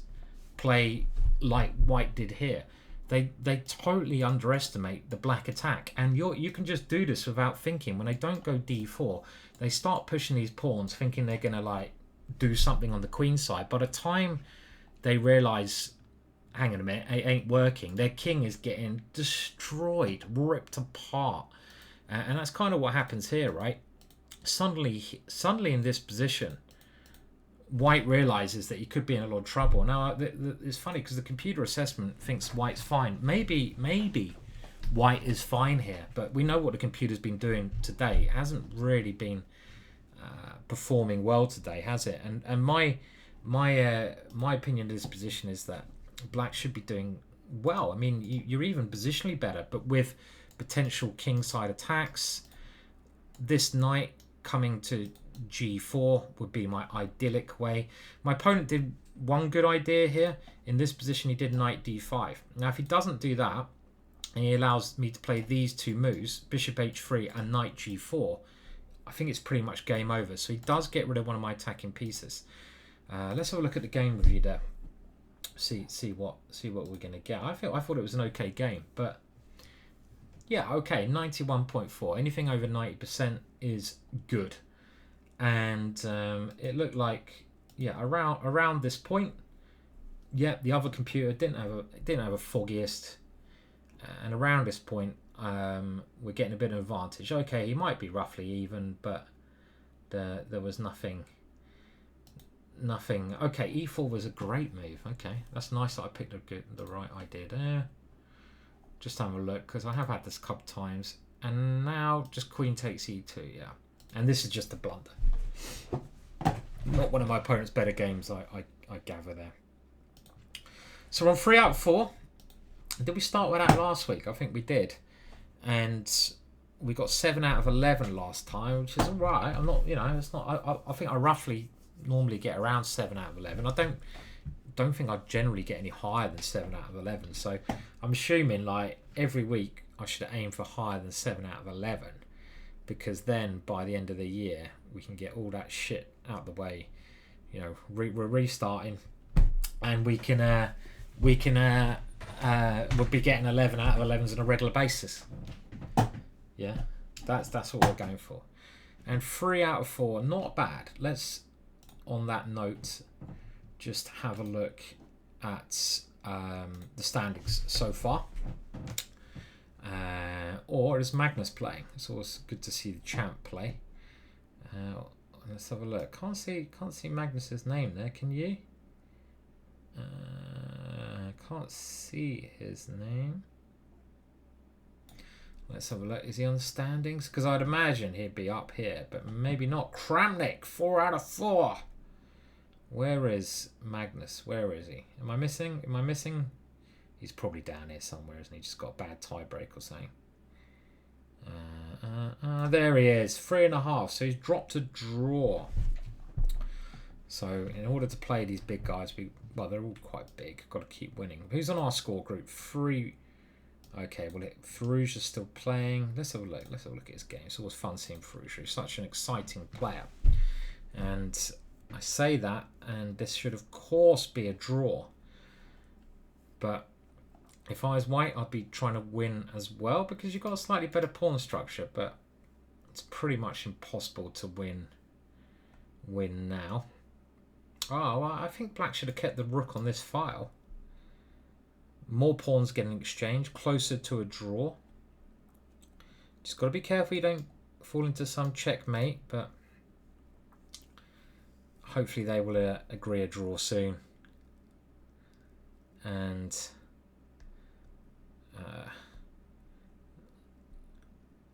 play like White did here. They totally underestimate the black attack, and you can just do this without thinking. When they don't go d4, they start pushing these pawns thinking they're gonna like do something on the queen side. By the time they realize, hang on a minute, it ain't working, their king is getting destroyed, ripped apart, and that's kind of what happens here, right? Suddenly in this position, White realizes that he could be in a lot of trouble. Now, it's funny because the computer assessment thinks White's fine. Maybe White is fine here, but we know what the computer's been doing today. It hasn't really been performing well today, has it? And my opinion of this position is that Black should be doing well. I mean, you're even positionally better, but with potential kingside attacks, this knight coming to g4 would be my idyllic way. My opponent did one good idea here. In this position, he did knight d5. Now, if he doesn't do that, and he allows me to play these two moves, bishop h3 and knight g4, I think it's pretty much game over. So he does get rid of one of my attacking pieces. Let's have a look at the game review there. See what we're gonna get. I thought it was an okay game, but yeah, okay, 91.4. Anything over 90% is good. And it looked like, yeah, around this point, yeah, the other computer didn't have a foggiest, and around this point, we're getting a bit of advantage. Okay, he might be roughly even, but there was nothing. Okay, e4 was a great move. Okay, that's nice that I picked the right idea there. Just have a look, because I have had this a couple times, and now just queen takes e2. Yeah, and this is just a blunder. Not one of my opponent's better games, I gather there. So we're on 3 out of 4. Did we start with that last week? I think we did. And we got 7 out of 11 last time, which is alright. I'm not, it's not. I think I roughly normally get around 7 out of 11. I don't think I generally get any higher than 7 out of 11. So I'm assuming like every week I should aim for higher than 7 out of 11, because then by the end of the year we can get all that shit out of the way. We're restarting, and we'll be getting 11 out of 11s on a regular basis. Yeah, that's what we're going for. And 3 out of 4, not bad. Let's, on that note, just have a look at the standings so far. Or is Magnus playing? It's always good to see the champ play. Let's have a look. Can't see Magnus's name there. Can you? Can't see his name. Let's have a look. Is he on the standings? Because I'd imagine he'd be up here, but maybe not. Kramnik, 4 out of 4. Where is Magnus? Where is he? Am I missing? He's probably down here somewhere, isn't he? Just got a bad tie break or something. There he is, 3.5. So he's dropped a draw. So in order to play these big guys, well, they're all quite big. Got to keep winning. Who's on our score group? 3. Okay, well, Farouj is still playing. Let's have a look. Let's have a look at his game. It's always fun seeing Farouj. He's such an exciting player. And I say that, and this should of course be a draw. But if I was White, I'd be trying to win as well, because you've got a slightly better pawn structure, but it's pretty much impossible to win now. Oh, well, I think Black should have kept the rook on this file. More pawns getting exchanged, closer to a draw. Just got to be careful you don't fall into some checkmate, but hopefully they will agree a draw soon. And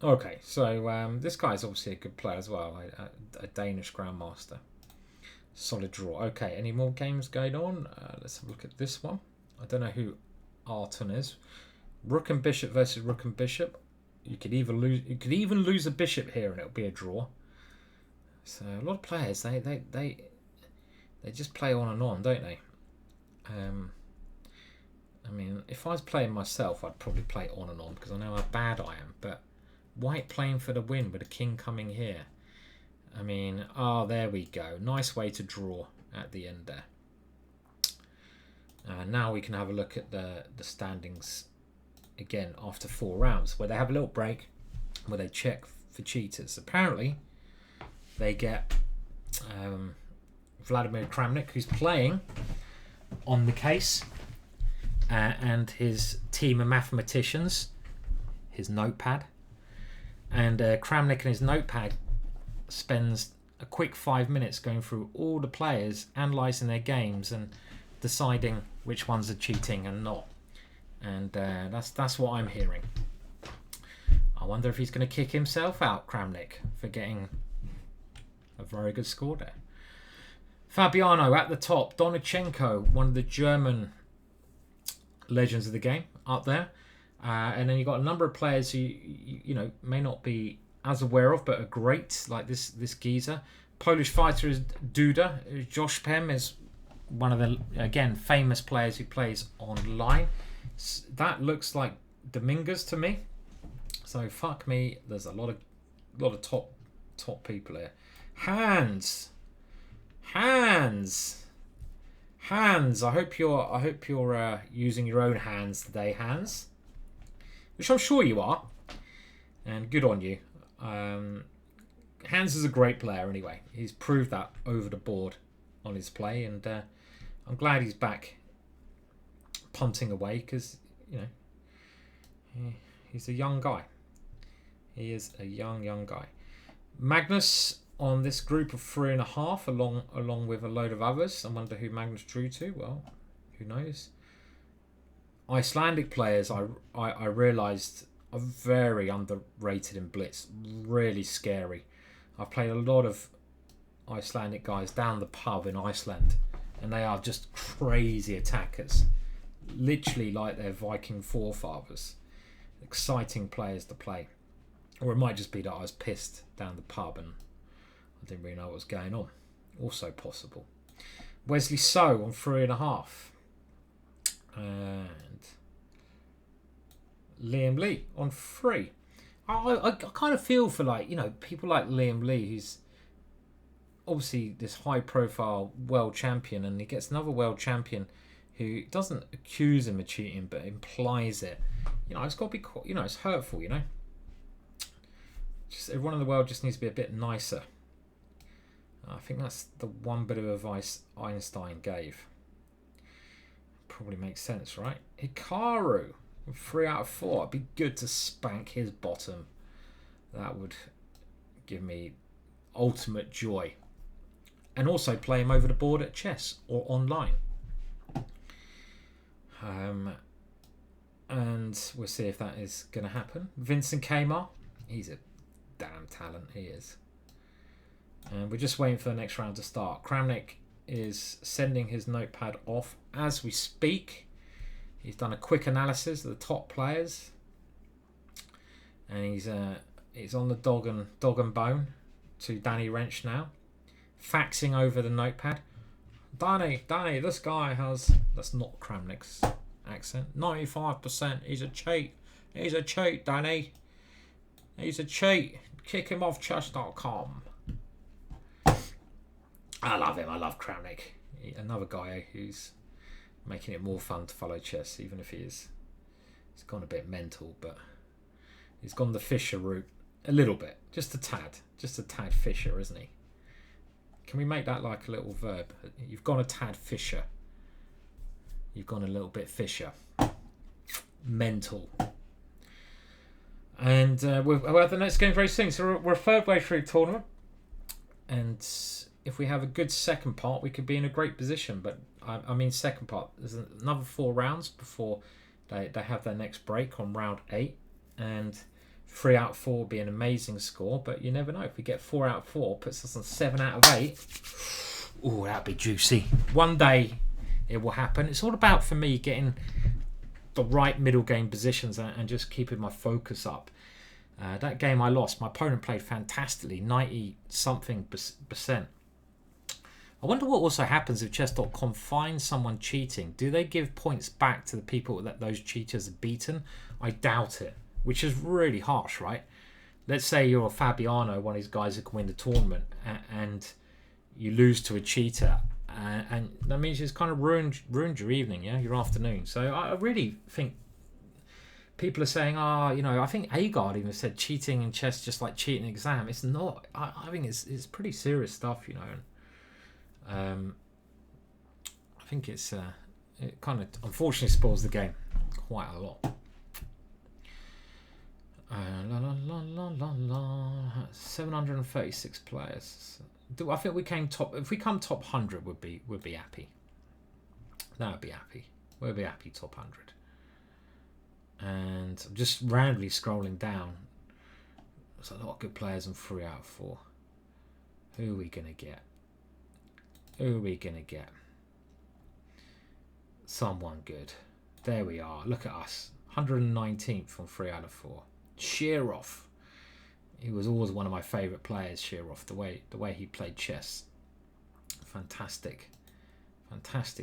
okay, so this guy's obviously a good player as well, a Danish Grandmaster. Solid draw. Okay, any more games going on? Let's have a look at this one. I don't know who Arton is. Rook and Bishop versus Rook and Bishop. You could even lose a bishop here and it'll be a draw. So a lot of players they just play on and on, don't they? I mean, if I was playing myself, I'd probably play on and on because I know how bad I am. But white playing for the win with a king coming here. I mean, there we go. Nice way to draw at the end there. Now we can have a look at the standings again after 4 rounds, where they have a little break where they check for cheaters. Apparently, they get Vladimir Kramnik, who's playing on the case, and his team of mathematicians, his notepad. And Kramnik and his notepad spends a quick 5 minutes going through all the players, analysing their games and deciding which ones are cheating and not. And that's what I'm hearing. I wonder if he's going to kick himself out, Kramnik, for getting a very good score there. Fabiano at the top. Donichenko, one of the German legends of the game, up there. And then you've got a number of players who you know may not be as aware of, but are great, like this geezer. Polish fighter is Duda. Josh Pem is one of the, again, famous players who plays online. That looks like Dominguez to me. So fuck me. There's a lot of top people here. Hans. I hope you're using your own hands today, Hans. Which I'm sure you are. And good on you. Hans is a great player anyway. He's proved that over the board on his play, and I'm glad he's back punting away because, you know, he's a young guy. He is a young guy. Magnus on this group of 3.5 along with a load of others. I wonder who Magnus drew to. Well, who knows? Icelandic players, I realised, are very underrated in Blitz. Really scary. I've played a lot of Icelandic guys down the pub in Iceland, and they are just crazy attackers. Literally like their Viking forefathers. Exciting players to play. Or it might just be that I was pissed down the pub and I didn't really know what was going on. Also possible. Wesley So on 3.5. And Liam Lee on 3. I kind of feel for, like, you know, people like Liam Lee, who's obviously this high profile world champion, and he gets another world champion who doesn't accuse him of cheating but implies it. You know, it's got to be, you know, it's hurtful, you know. Just everyone in the world just needs to be a bit nicer. I think that's the one bit of advice Einstein gave. Probably makes sense, right? Hikaru, 3 out of 4. It'd be good to spank his bottom. That would give me ultimate joy. And also play him over the board at chess or online. And we'll see if that is going to happen. Vincent Kamar, he's a damn talent, he is. And we're just waiting for the next round to start. Kramnik is sending his notepad off as we speak. He's done a quick analysis of the top players, and he's on the dog and bone to Danny Wrench now, faxing over the notepad. Danny, this guy has, that's not Kramnik's accent, 95%. He's a cheat, Danny. He's a cheat. Kick him off chess.com. I love him. I love Kramnik. Another guy who's making it more fun to follow chess, even if he's gone a bit mental, but he's gone the Fischer route a little bit, just a tad Fischer, isn't he? Can we make that like a little verb? You've gone a tad Fischer. You've gone a little bit Fischer. Mental. And we'll have the next game very soon. So we're a third way through the tournament, and if we have a good second part, we could be in a great position. But I mean, second part, there's another 4 rounds before they have their next break on round 8, and 3 out of 4 would be an amazing score. But you never know. If we get 4 out of 4, puts us on 7 out of 8. Oh, that'd be juicy. One day it will happen. It's all about, for me, getting the right middle game positions and just keeping my focus up. That game I lost, my opponent played fantastically, 90-something%. I wonder what also happens if chess.com finds someone cheating. Do they give points back to the people that those cheaters have beaten? I doubt it, which is really harsh, right? Let's say you're a Fabiano, one of these guys who can win the tournament, and you lose to a cheater, and that means it's kind of ruined your evening, yeah, your afternoon. So I really think people are saying, I think Agard even said cheating in chess just like cheating an exam. It's not. I think it's pretty serious stuff, I think it kind of unfortunately spoils the game quite a lot. 736 players. I think we came top. If we come top 100, we'd be happy. That would be happy. We'll be happy top 100. And I'm just randomly scrolling down. There's a lot of good players on 3 out of 4. Who are we gonna get? Someone good. There we are. Look at us. 119th on 3 out of 4. Shirov. He was always one of my favourite players, Shirov. The way he played chess. Fantastic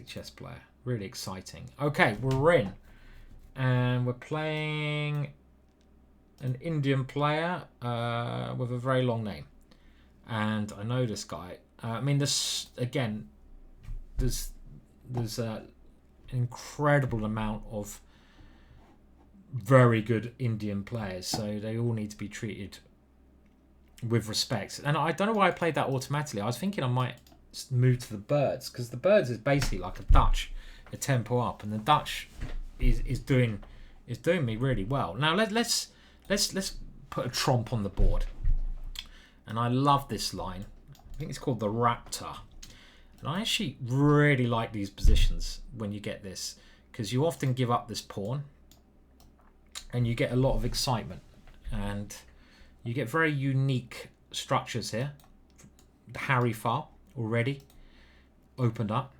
chess player. Really exciting. Okay, we're in. And we're playing an Indian player with a very long name. And I know this guy. This again. There's an incredible amount of very good Indian players, so they all need to be treated with respect. And I don't know why I played that automatically. I was thinking I might move to the birds, because the birds is basically like a Dutch, a tempo up, and the Dutch is doing me really well. Now let's put a trompe on the board, and I love this line. I think it's called the Raptor, and I actually really like these positions when you get this, because you often give up this pawn, and you get a lot of excitement, and you get very unique structures here. The Harry file already opened up.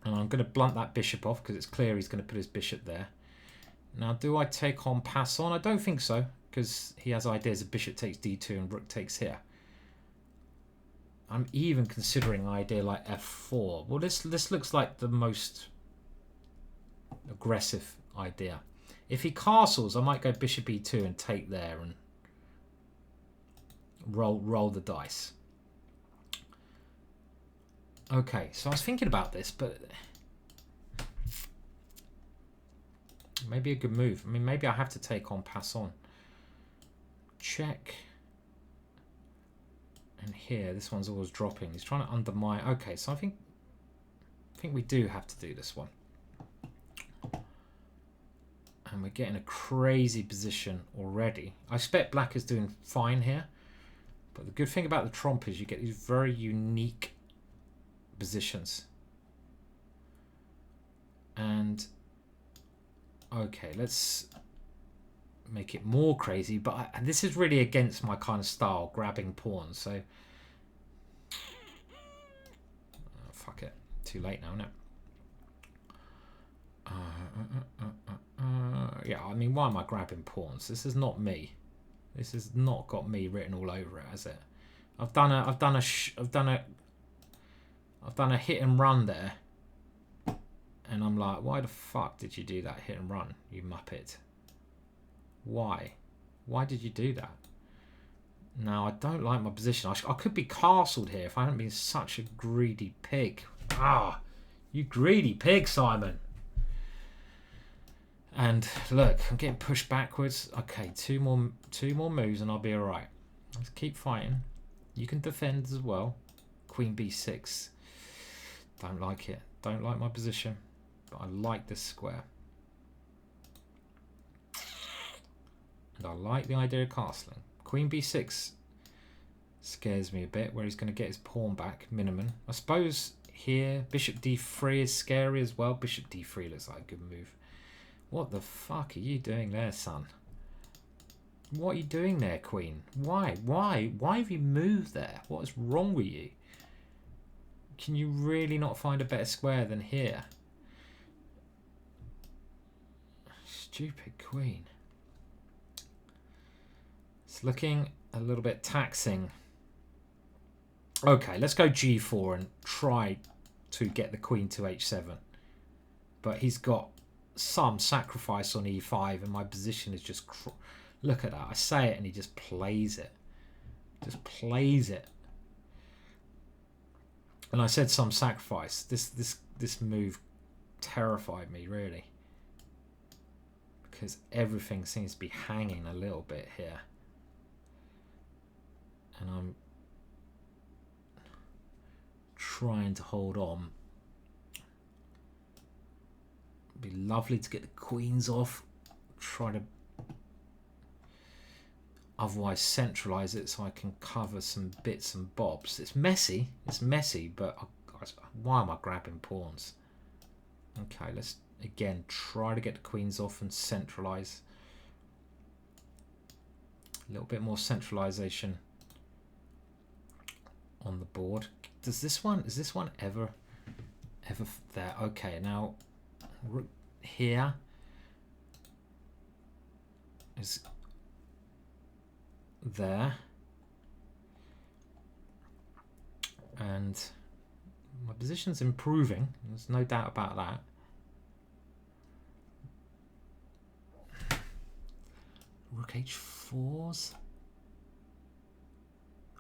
And I'm going to blunt that bishop off because it's clear he's going to put his bishop there. Now, do I take on pass on? I don't think so, because he has ideas of bishop takes d2 and rook takes here. I'm even considering an idea like f4. Well, this looks like the most aggressive idea. If he castles, I might go bishop e2 and take there and roll the dice. Okay, so I was thinking about this, but maybe a good move. Maybe I have to take on pass on. Check. And here, this one's always dropping. He's trying to undermine. Okay, so I think we do have to do this one. And we're getting a crazy position already. I expect black is doing fine here. But the good thing about the trompe is you get these very unique positions. And okay, let's make it more crazy, but this is really against my kind of style, grabbing pawns, so fuck it, too late now, isn't it? Yeah, why am I grabbing pawns? This is not me. This has not got me written all over it, has it? I've done a hit and run there, and I'm like, why the fuck did you do that hit and run, you muppet? Why did you do that? Now, I don't like my position. I could be castled here if I hadn't been such a greedy pig. You greedy pig, Simon. And look, I'm getting pushed backwards. Okay, two more moves and I'll be alright. Let's keep fighting. You can defend as well. Queen b6. Don't like it. Don't like my position. But I like this square. And I like the idea of castling. Queen b6 scares me a bit, where he's going to get his pawn back, minimum. I suppose here, bishop d3 is scary as well. Bishop d3 looks like a good move. What the fuck are you doing there, son? What are you doing there, queen? Why? Why have you moved there? What is wrong with you? Can you really not find a better square than here? Stupid queen. It's looking a little bit taxing. Okay, let's go g4 and try to get the queen to h7. But he's got some sacrifice on e5, and my position is just... Look at that. I say it, and he just plays it. Just plays it. And I said some sacrifice. This move terrified me, really. Because everything seems to be hanging a little bit here. And I'm trying to hold on. It'd be lovely to get the queens off. Try to otherwise centralize it so I can cover some bits and bobs. It's messy, but why am I grabbing pawns? Okay, let's again try to get the queens off and centralize. A little bit more centralization on the board. Is this one ever there? Okay, now here is there, and my position's improving, there's no doubt about that. Rook h4s.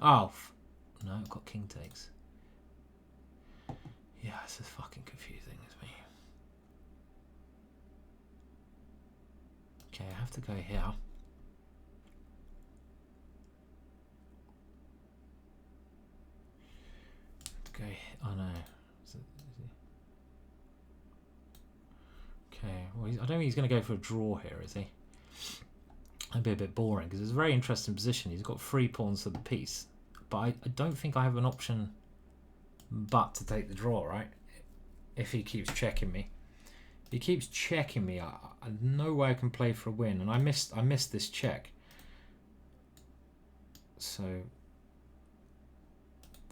Oh no, I've got king takes. Yeah, this is fucking confusing as me. Okay, I have to go here. Oh no. Okay, well, I don't think he's going to go for a draw here, is he? That'd be a bit boring because it's a very interesting position. He's got 3 pawns to the piece, but I don't think I have an option but to take the draw, right? If he keeps checking me. If he keeps checking me, no way I can play for a win, and I missed this check. So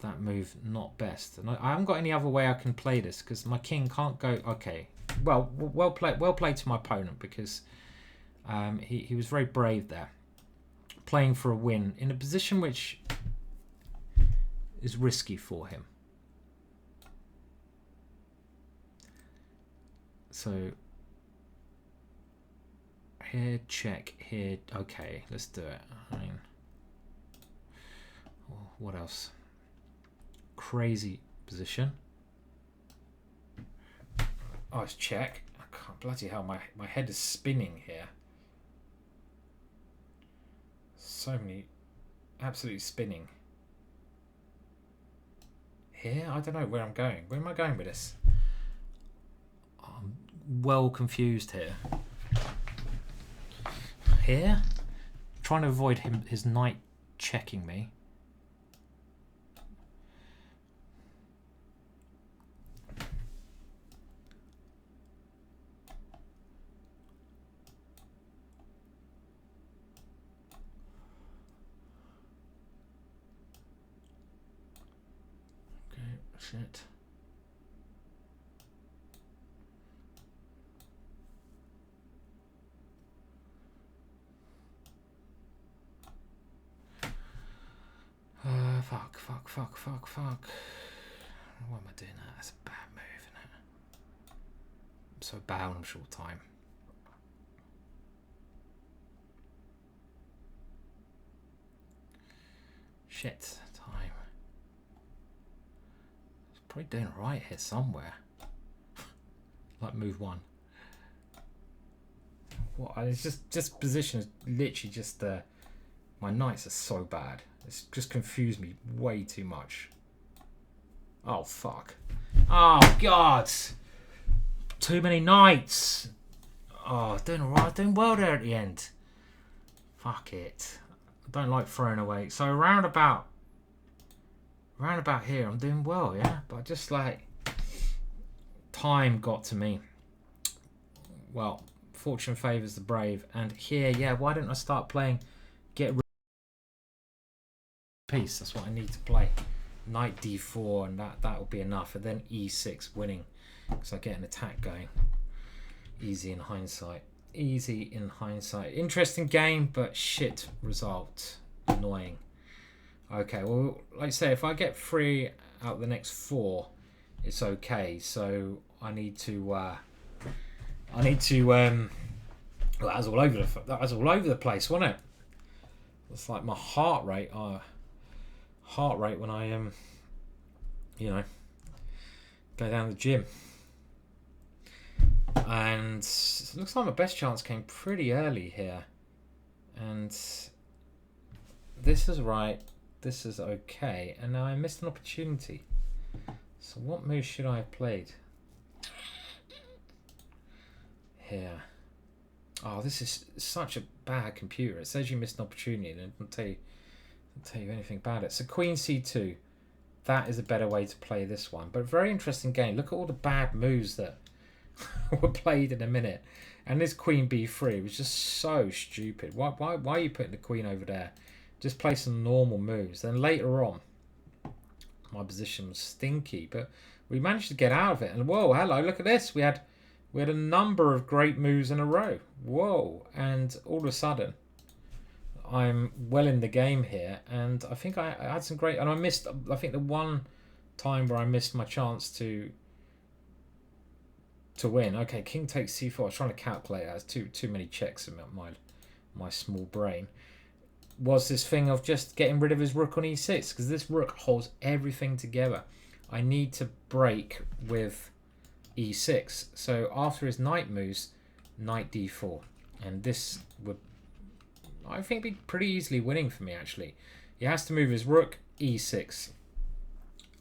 that move not best, and I haven't got any other way I can play this because my king can't go. Okay, well played to my opponent, because he was very brave there, playing for a win in a position which is risky for him. So here check, here okay, let's do it. I mean, what else? Crazy position. Oh, it's check. I can't, bloody hell, my head is spinning here. So many, absolutely spinning. Here, I don't know where I'm going. Where am I going with this? I'm well confused here. Here, trying to avoid his knight checking me. Shit. Fuck. Why am I doing that? That's a bad move, isn't it? I'm so bad on a short time. Shit, time. Probably doing it right here somewhere. Like move 1. What? It's just position is literally just my knights are so bad. It's just confused me way too much. Oh fuck. Oh god. Too many knights. Oh, doing alright, doing well there at the end. Fuck it. I don't like throwing away. So round about here I'm doing well, yeah, but just like time got to me. Well, fortune favors the brave, and here, yeah, why don't I start playing get rid of piece? That's what I need to play. Knight d4, and that will be enough, and then e6 winning, because I get an attack going. Easy in hindsight. Interesting game, but shit result. Annoying. Okay, well, like I say, if I get 3 out of the next 4, it's okay. So I need to. Well, that was all over the place, wasn't it? It's like my heart rate. When I you know, go down the gym. And it looks like my best chance came pretty early here. And this is right. This is okay. And now I missed an opportunity. So what move should I have played? Here. Oh, this is such a bad computer. It says you missed an opportunity and it doesn't tell you anything about it. So Queen C2. That is a better way to play this one. But a very interesting game. Look at all the bad moves that were played in a minute. And this Queen B3 was just so stupid. Why are you putting the Queen over there? Just play some normal moves. Then later on, my position was stinky. But we managed to get out of it. And whoa, hello, look at this. We had a number of great moves in a row. Whoa. And all of a sudden, I'm well in the game here. And I think I had some great... And I missed... I think the one time where I missed my chance to win. Okay, King takes C4. I was trying to calculate that. There's too many checks in my small brain. Was this thing of just getting rid of his rook on E6. Because this rook holds everything together. I need to break with E6. So after his knight moves, knight D4. And this would, I think, be pretty easily winning for me, actually. He has to move his rook, E6.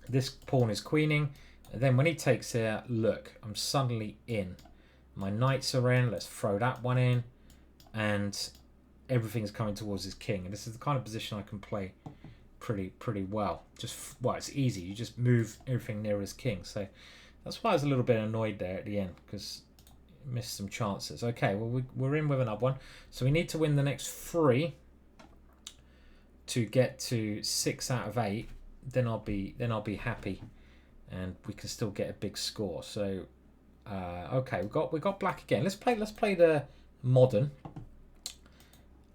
This pawn is queening. And then when he takes here, look, I'm suddenly in. My knights are in. Let's throw that one in. And everything's coming towards his king. And this is the kind of position I can play pretty well. Well, it's easy. You just move everything near his king. So that's why I was a little bit annoyed there at the end, because missed some chances. Okay, well, we're in with another one. So we need to win the next 3 to get to 6 out of 8. Then I'll be happy. And we can still get a big score. So, okay, we got black again. Let's play the modern.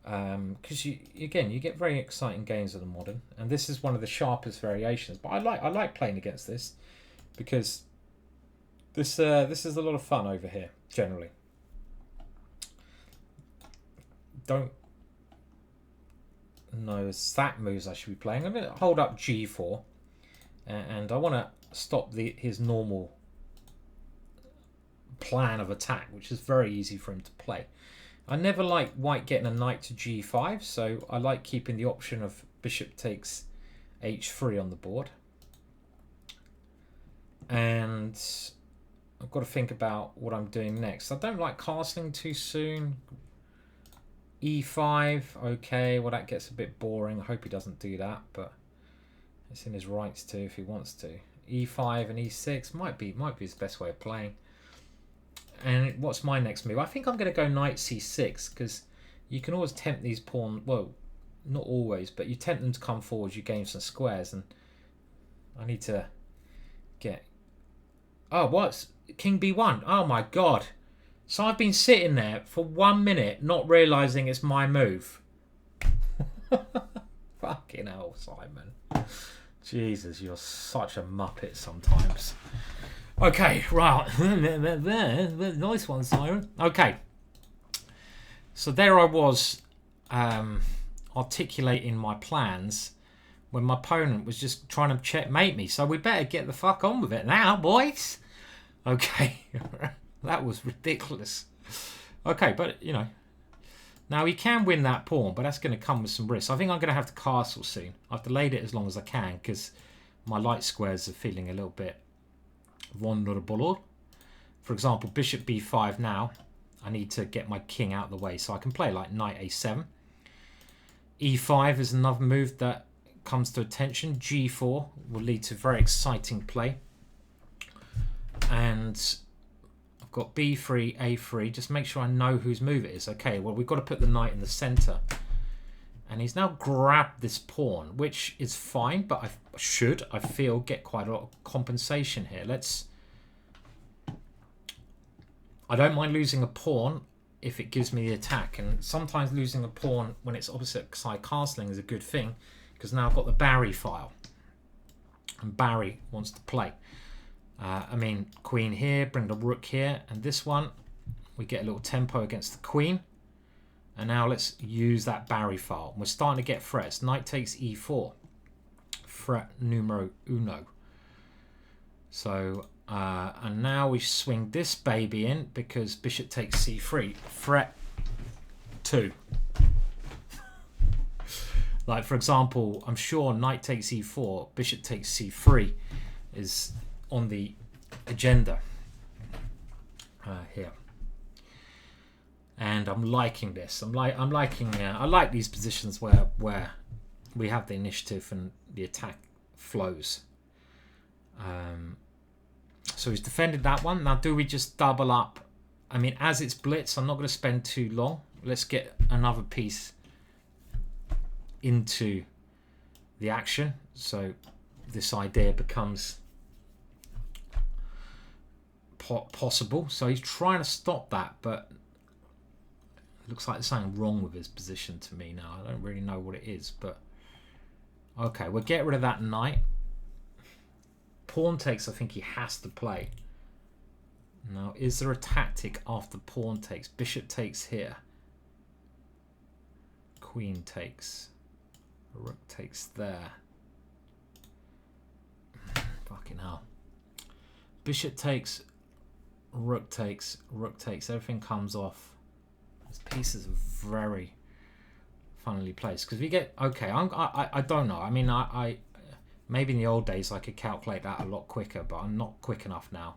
Because you get very exciting games of the modern, and this is one of the sharpest variations. But I like playing against this because this is a lot of fun over here generally. Don't know exact moves I should be playing. I'm going to hold up G4, and I want to stop his normal plan of attack, which is very easy for him to play. I never like white getting a knight to G5, so I like keeping the option of bishop takes H3 on the board. And I've got to think about what I'm doing next. I don't like castling too soon. E5, okay, well that gets a bit boring. I hope he doesn't do that, but it's in his rights to if he wants to. E5 and E6 might be his best way of playing. And what's my next move? I think I'm going to go knight C6, because you can always tempt these pawns. Well, not always, but you tempt them to come forward. You gain some squares, and I need to get... Oh, what's King B1? Oh my god! So I've been sitting there for 1 minute, not realizing it's my move. Fucking hell, Simon. Jesus, you're such a muppet sometimes. Okay, right. Nice one, Simon. Okay. So there I was articulating my plans when my opponent was just trying to checkmate me. So we better get the fuck on with it now, boys. Okay. That was ridiculous. Okay, but, you know. Now, he can win that pawn, but that's going to come with some risks. I think I'm going to have to castle soon. I've delayed it as long as I can, because my light squares are feeling a little bit vulnerable. For example, bishop b5 now. I need to get my king out of the way, so I can play like knight a7. e5 is another move that comes to attention. g4 will lead to very exciting play. And I've got b3, a3. Just make sure I know whose move it is. Okay, well, we've got to put the knight in the center. And he's now grabbed this pawn, which is fine, but I feel, get quite a lot of compensation here. I don't mind losing a pawn if it gives me the attack. And sometimes losing a pawn when it's opposite side castling is a good thing, because now I've got the Barry file. And Barry wants to play. I mean, queen here, bring the rook here, and this one, we get a little tempo against the queen. And now let's use that Barry file. We're starting to get threats. Knight takes e4. Threat numero uno. So, and now we swing this baby in because bishop takes c3. Threat 2. Like, for example, I'm sure knight takes e4, bishop takes c3 is on the agenda here. And I'm liking this. I like these positions where we have the initiative and the attack flows. So he's defended that one. Now, do we just double up? I mean, as it's blitz, I'm not going to spend too long. Let's get another piece into the action. So this idea becomes possible. So he's trying to stop that, but it looks like there's something wrong with his position to me now. I don't really know what it is, but okay, we'll get rid of that knight. Pawn takes, I think he has to play. Now, is there a tactic after pawn takes? Bishop takes here. Queen takes. Rook takes there. Fucking hell. Bishop takes. Rook takes. Rook takes. Everything comes off. This piece is very funnily placed. Because we get... Okay, I don't know. I mean, I maybe in the old days I could calculate that a lot quicker, but I'm not quick enough now.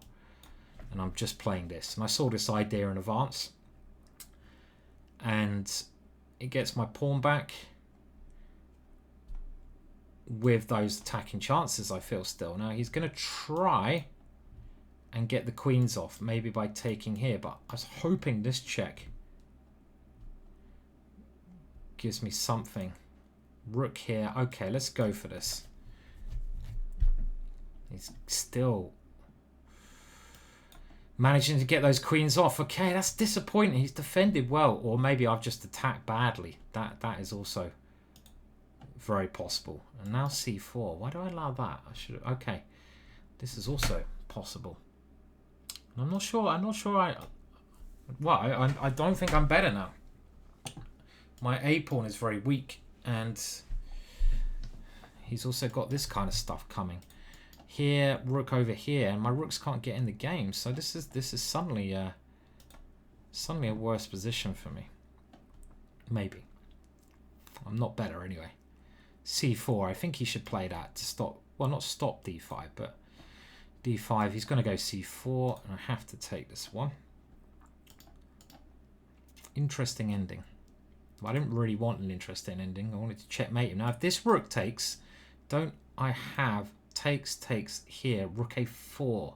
And I'm just playing this. And I saw this idea in advance. And it gets my pawn back with those attacking chances, I feel still. Now, he's going to try and get the queens off, maybe by taking here. But I was hoping this check gives me something. Rook here. Okay, let's go for this. He's still managing to get those queens off. Okay, that's disappointing. He's defended well, or maybe I've just attacked badly. That is also very possible. And now c4. Why do I allow that? I should. Okay, this is also possible. And I'm not sure. Well, I don't think I'm better now. My a pawn is very weak, and he's also got this kind of stuff coming. Here, rook over here, and my rooks can't get in the game. So this is suddenly a worse position for me. Maybe. I'm not better anyway. c4. I think he should play that to stop. Well, not stop d5, but d5. He's going to go c4, and I have to take this one. Interesting ending. Well, I didn't really want an interesting ending. I wanted to checkmate him. Now, if this rook takes, don't I have takes here, rook a4,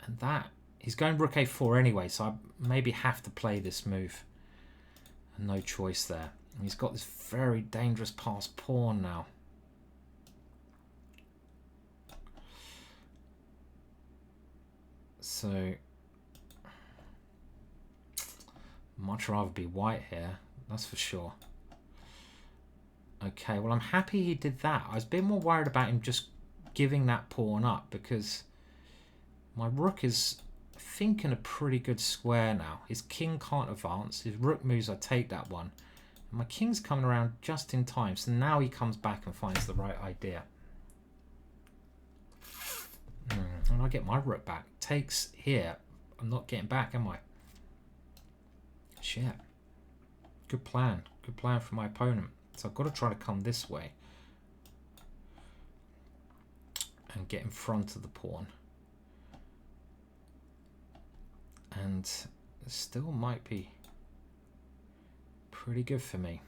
and that he's going rook a4 anyway, so I maybe have to play this move. No choice there. And he's got this very dangerous passed pawn now. So much rather be white here, that's for sure. Okay, well, I'm happy he did that. I was a bit more worried about him just giving that pawn up, because my rook is, I think, in a pretty good square now. His king can't advance. His rook moves, I take that one. And my king's coming around just in time, so now he comes back and finds the right idea. And I get my rook back. Takes here. I'm not getting back, am I? Shit. Good plan. Good plan for my opponent. So I've got to try to come this way and get in front of the pawn. And it still might be pretty good for me.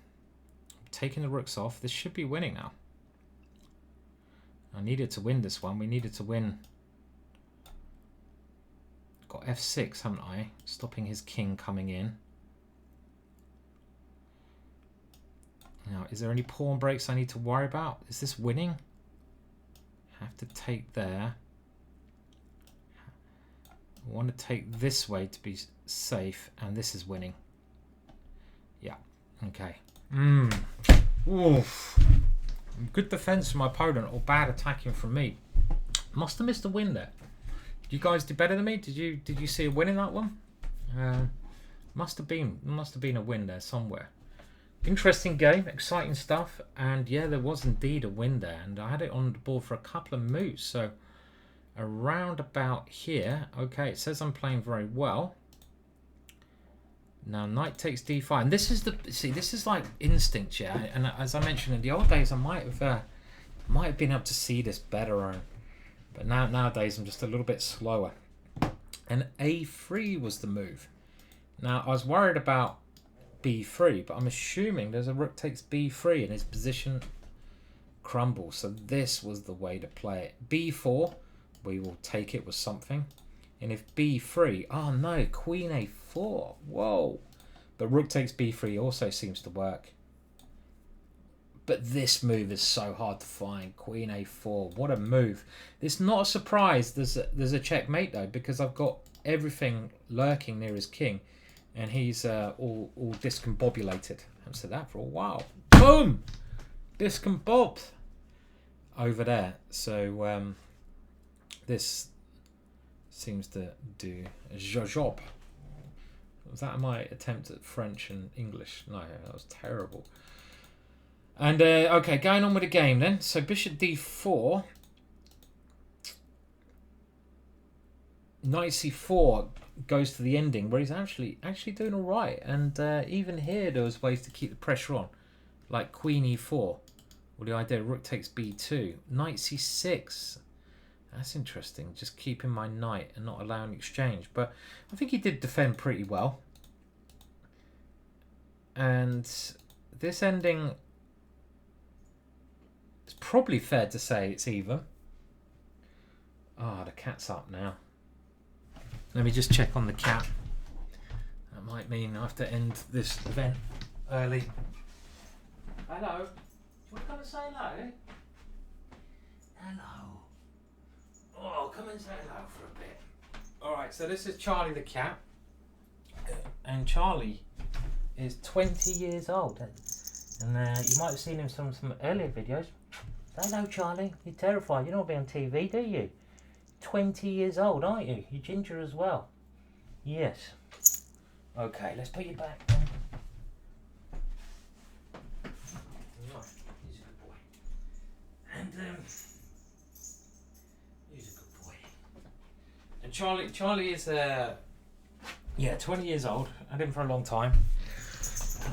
I'm taking the rooks off. This should be winning now. I needed to win this one. We needed to win. Got f6, haven't I? Stopping his king coming in. Now, is there any pawn breaks I need to worry about? Is this winning? Have to take there. I want to take this way to be safe, and this is winning. Yeah, okay. Oof. Good defense from my opponent or bad attacking from me. Must have missed a win there. You guys did better than me. Did you see a win in that one? Must have been a win there somewhere. Interesting game, exciting stuff, and yeah, there was indeed a win there, and I had it on the board for a couple of moves. So around about here, okay, it says I'm playing very well. Now knight takes d5, and this is like instinct, yeah. And as I mentioned in the old days, I might have been able to see this better, but nowadays I'm just a little bit slower. And a3 was the move. Now I was worried about b3, but I'm assuming there's a rook takes b3 and his position crumbles. So this was the way to play it. b4, we will take it with something. And if b3, oh no, queen a4, whoa. But rook takes b3 also seems to work. But this move is so hard to find. Queen a4, what a move. It's not a surprise there's a checkmate though, because I've got everything lurking near his king. And he's all discombobulated. I haven't said that for a while. Boom! Discombobbed over there. So this seems to do a job. Was that my attempt at French and English? No, that was terrible. And okay, going on with the game then. So bishop d4. Knight c4 goes to the ending where he's actually doing all right. And even here there was ways to keep the pressure on, like queen e4. Well, the idea rook takes b2, knight c6. That's interesting. Just keeping my knight and not allowing exchange. But I think he did defend pretty well. And this ending, it's probably fair to say it's even. Ah, the cat's up now. Let me just check on the cat. That might mean I have to end this event early. Hello. Do you want to come and say hello? Hello. Oh, come and say hello for a bit. Alright, so this is Charlie the cat. And Charlie is 20 years old. And you might have seen him from some earlier videos. Say hello, Charlie. You're terrified. You don't want to be on TV, do you? 20 years old, aren't you? You're ginger as well. Yes. Okay, let's put you back then. Right, he's a good boy. And he's a good boy. And Charlie is 20 years old. Had him for a long time.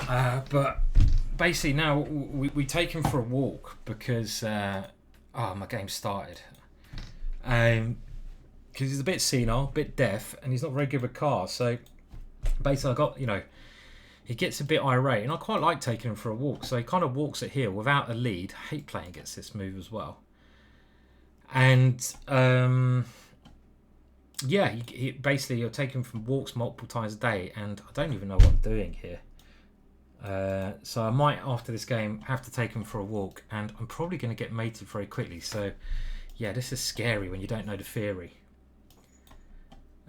But basically now we take him for a walk because my game started. Because he's a bit senile, a bit deaf, and he's not very good with cars. So basically I got, he gets a bit irate, and I quite like taking him for a walk. So he kind of walks it here without a lead. I hate playing against this move as well. And he basically you're taking him from walks multiple times a day, and I don't even know what I'm doing here. So I might, after this game, have to take him for a walk, and I'm probably going to get mated very quickly. So yeah, this is scary when you don't know the theory.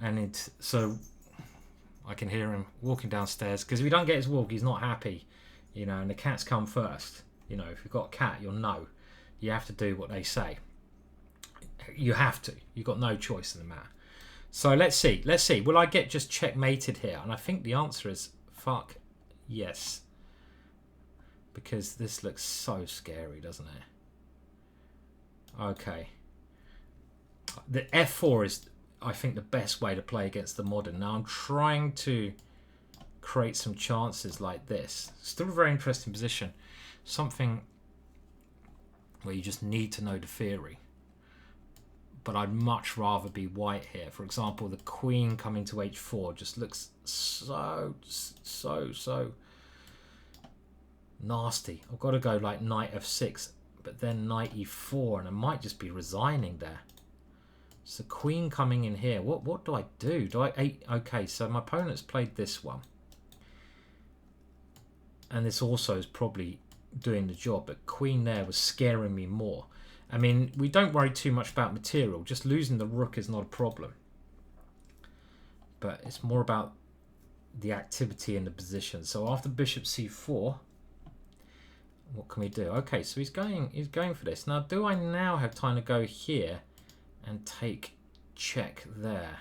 And so I can hear him walking downstairs, because if you don't get his walk, he's not happy, and the cats come first. If you've got a cat, you'll know. You have to do what they say. You have to. You've got no choice in the matter. So let's see. Will I get just checkmated here? And I think the answer is fuck yes. Because this looks so scary, doesn't it? Okay. The f4 is, I think, the best way to play against the modern. Now I'm trying to create some chances like this. Still a very interesting position. Something where you just need to know the theory. But I'd much rather be white here. For example, the queen coming to h4 just looks so nasty. I've got to go like knight f6, but then knight e4, and I might just be resigning there. So queen coming in here. What do I do? Okay, so my opponent's played this one. And this also is probably doing the job, but queen there was scaring me more. I mean, we don't worry too much about material. Just losing the rook is not a problem. But it's more about the activity in the position. So after bishop c4, what can we do? Okay, so he's going for this. Now, do I now have time to go here and take check there?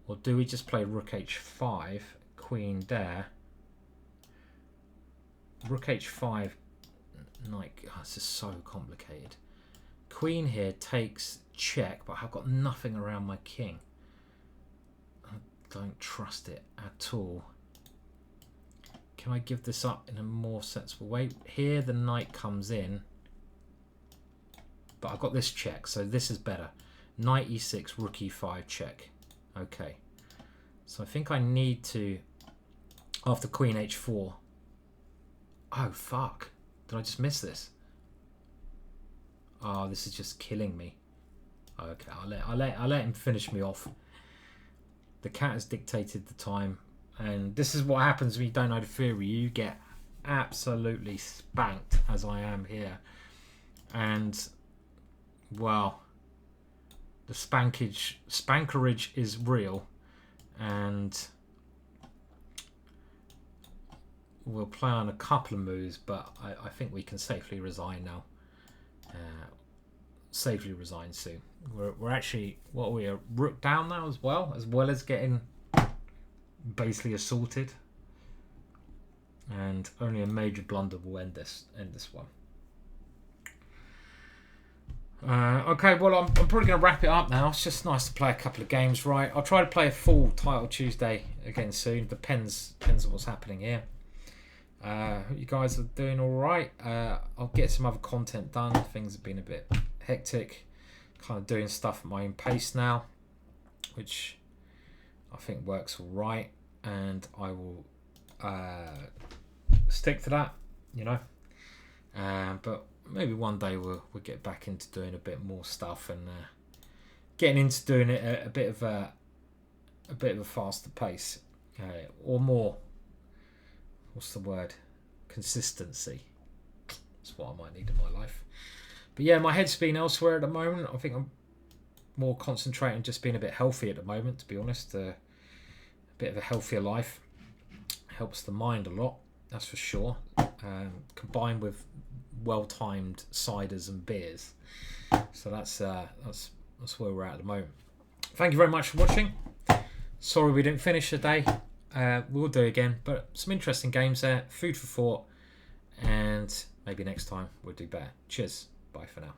Or do we just play rook h5, queen there, rook h5, knight? Oh, this is so complicated. Queen here takes check, but I've got nothing around my king. I don't trust it at all. Can I give this up in a more sensible way? Here the knight comes in, but I've got this check, so this is better. Knight e6, rook e5, check. Okay, so I think I need to, after queen h4. Oh fuck, did I just miss this? Oh, this is just killing me. Okay, I'll let him finish me off. The cat has dictated the time, and this is what happens when you don't know the theory. You get absolutely spanked, as I am here, and well, the spankerage is real, and we'll play on a couple of moves, but I think we can safely resign now. Safely resign soon. We're actually, what are we, a rook down now as well as getting basically assaulted, and only a major blunder will end this one. Okay, well, I'm probably going to wrap it up now. It's just nice to play a couple of games, right? I'll try to play a full title Tuesday again soon. Depends on what's happening here. You guys are doing all right. I'll get some other content done. Things have been a bit hectic. Kind of doing stuff at my own pace now, which I think works all right, and I will stick to that, you know. But maybe one day we'll get back into doing a bit more stuff, and getting into doing it at a bit of a faster pace, or more. What's the word? Consistency. That's what I might need in my life. But yeah, my head's been elsewhere at the moment. I think I'm more concentrating, just being a bit healthy at the moment, to be honest. A bit of a healthier life helps the mind a lot, that's for sure. Combined with well-timed ciders and beers. So that's where we're at the moment. Thank you very much for watching. Sorry we didn't finish today. We'll do it again, but some interesting games there, food for thought, and maybe next time we'll do better. Cheers, bye for now.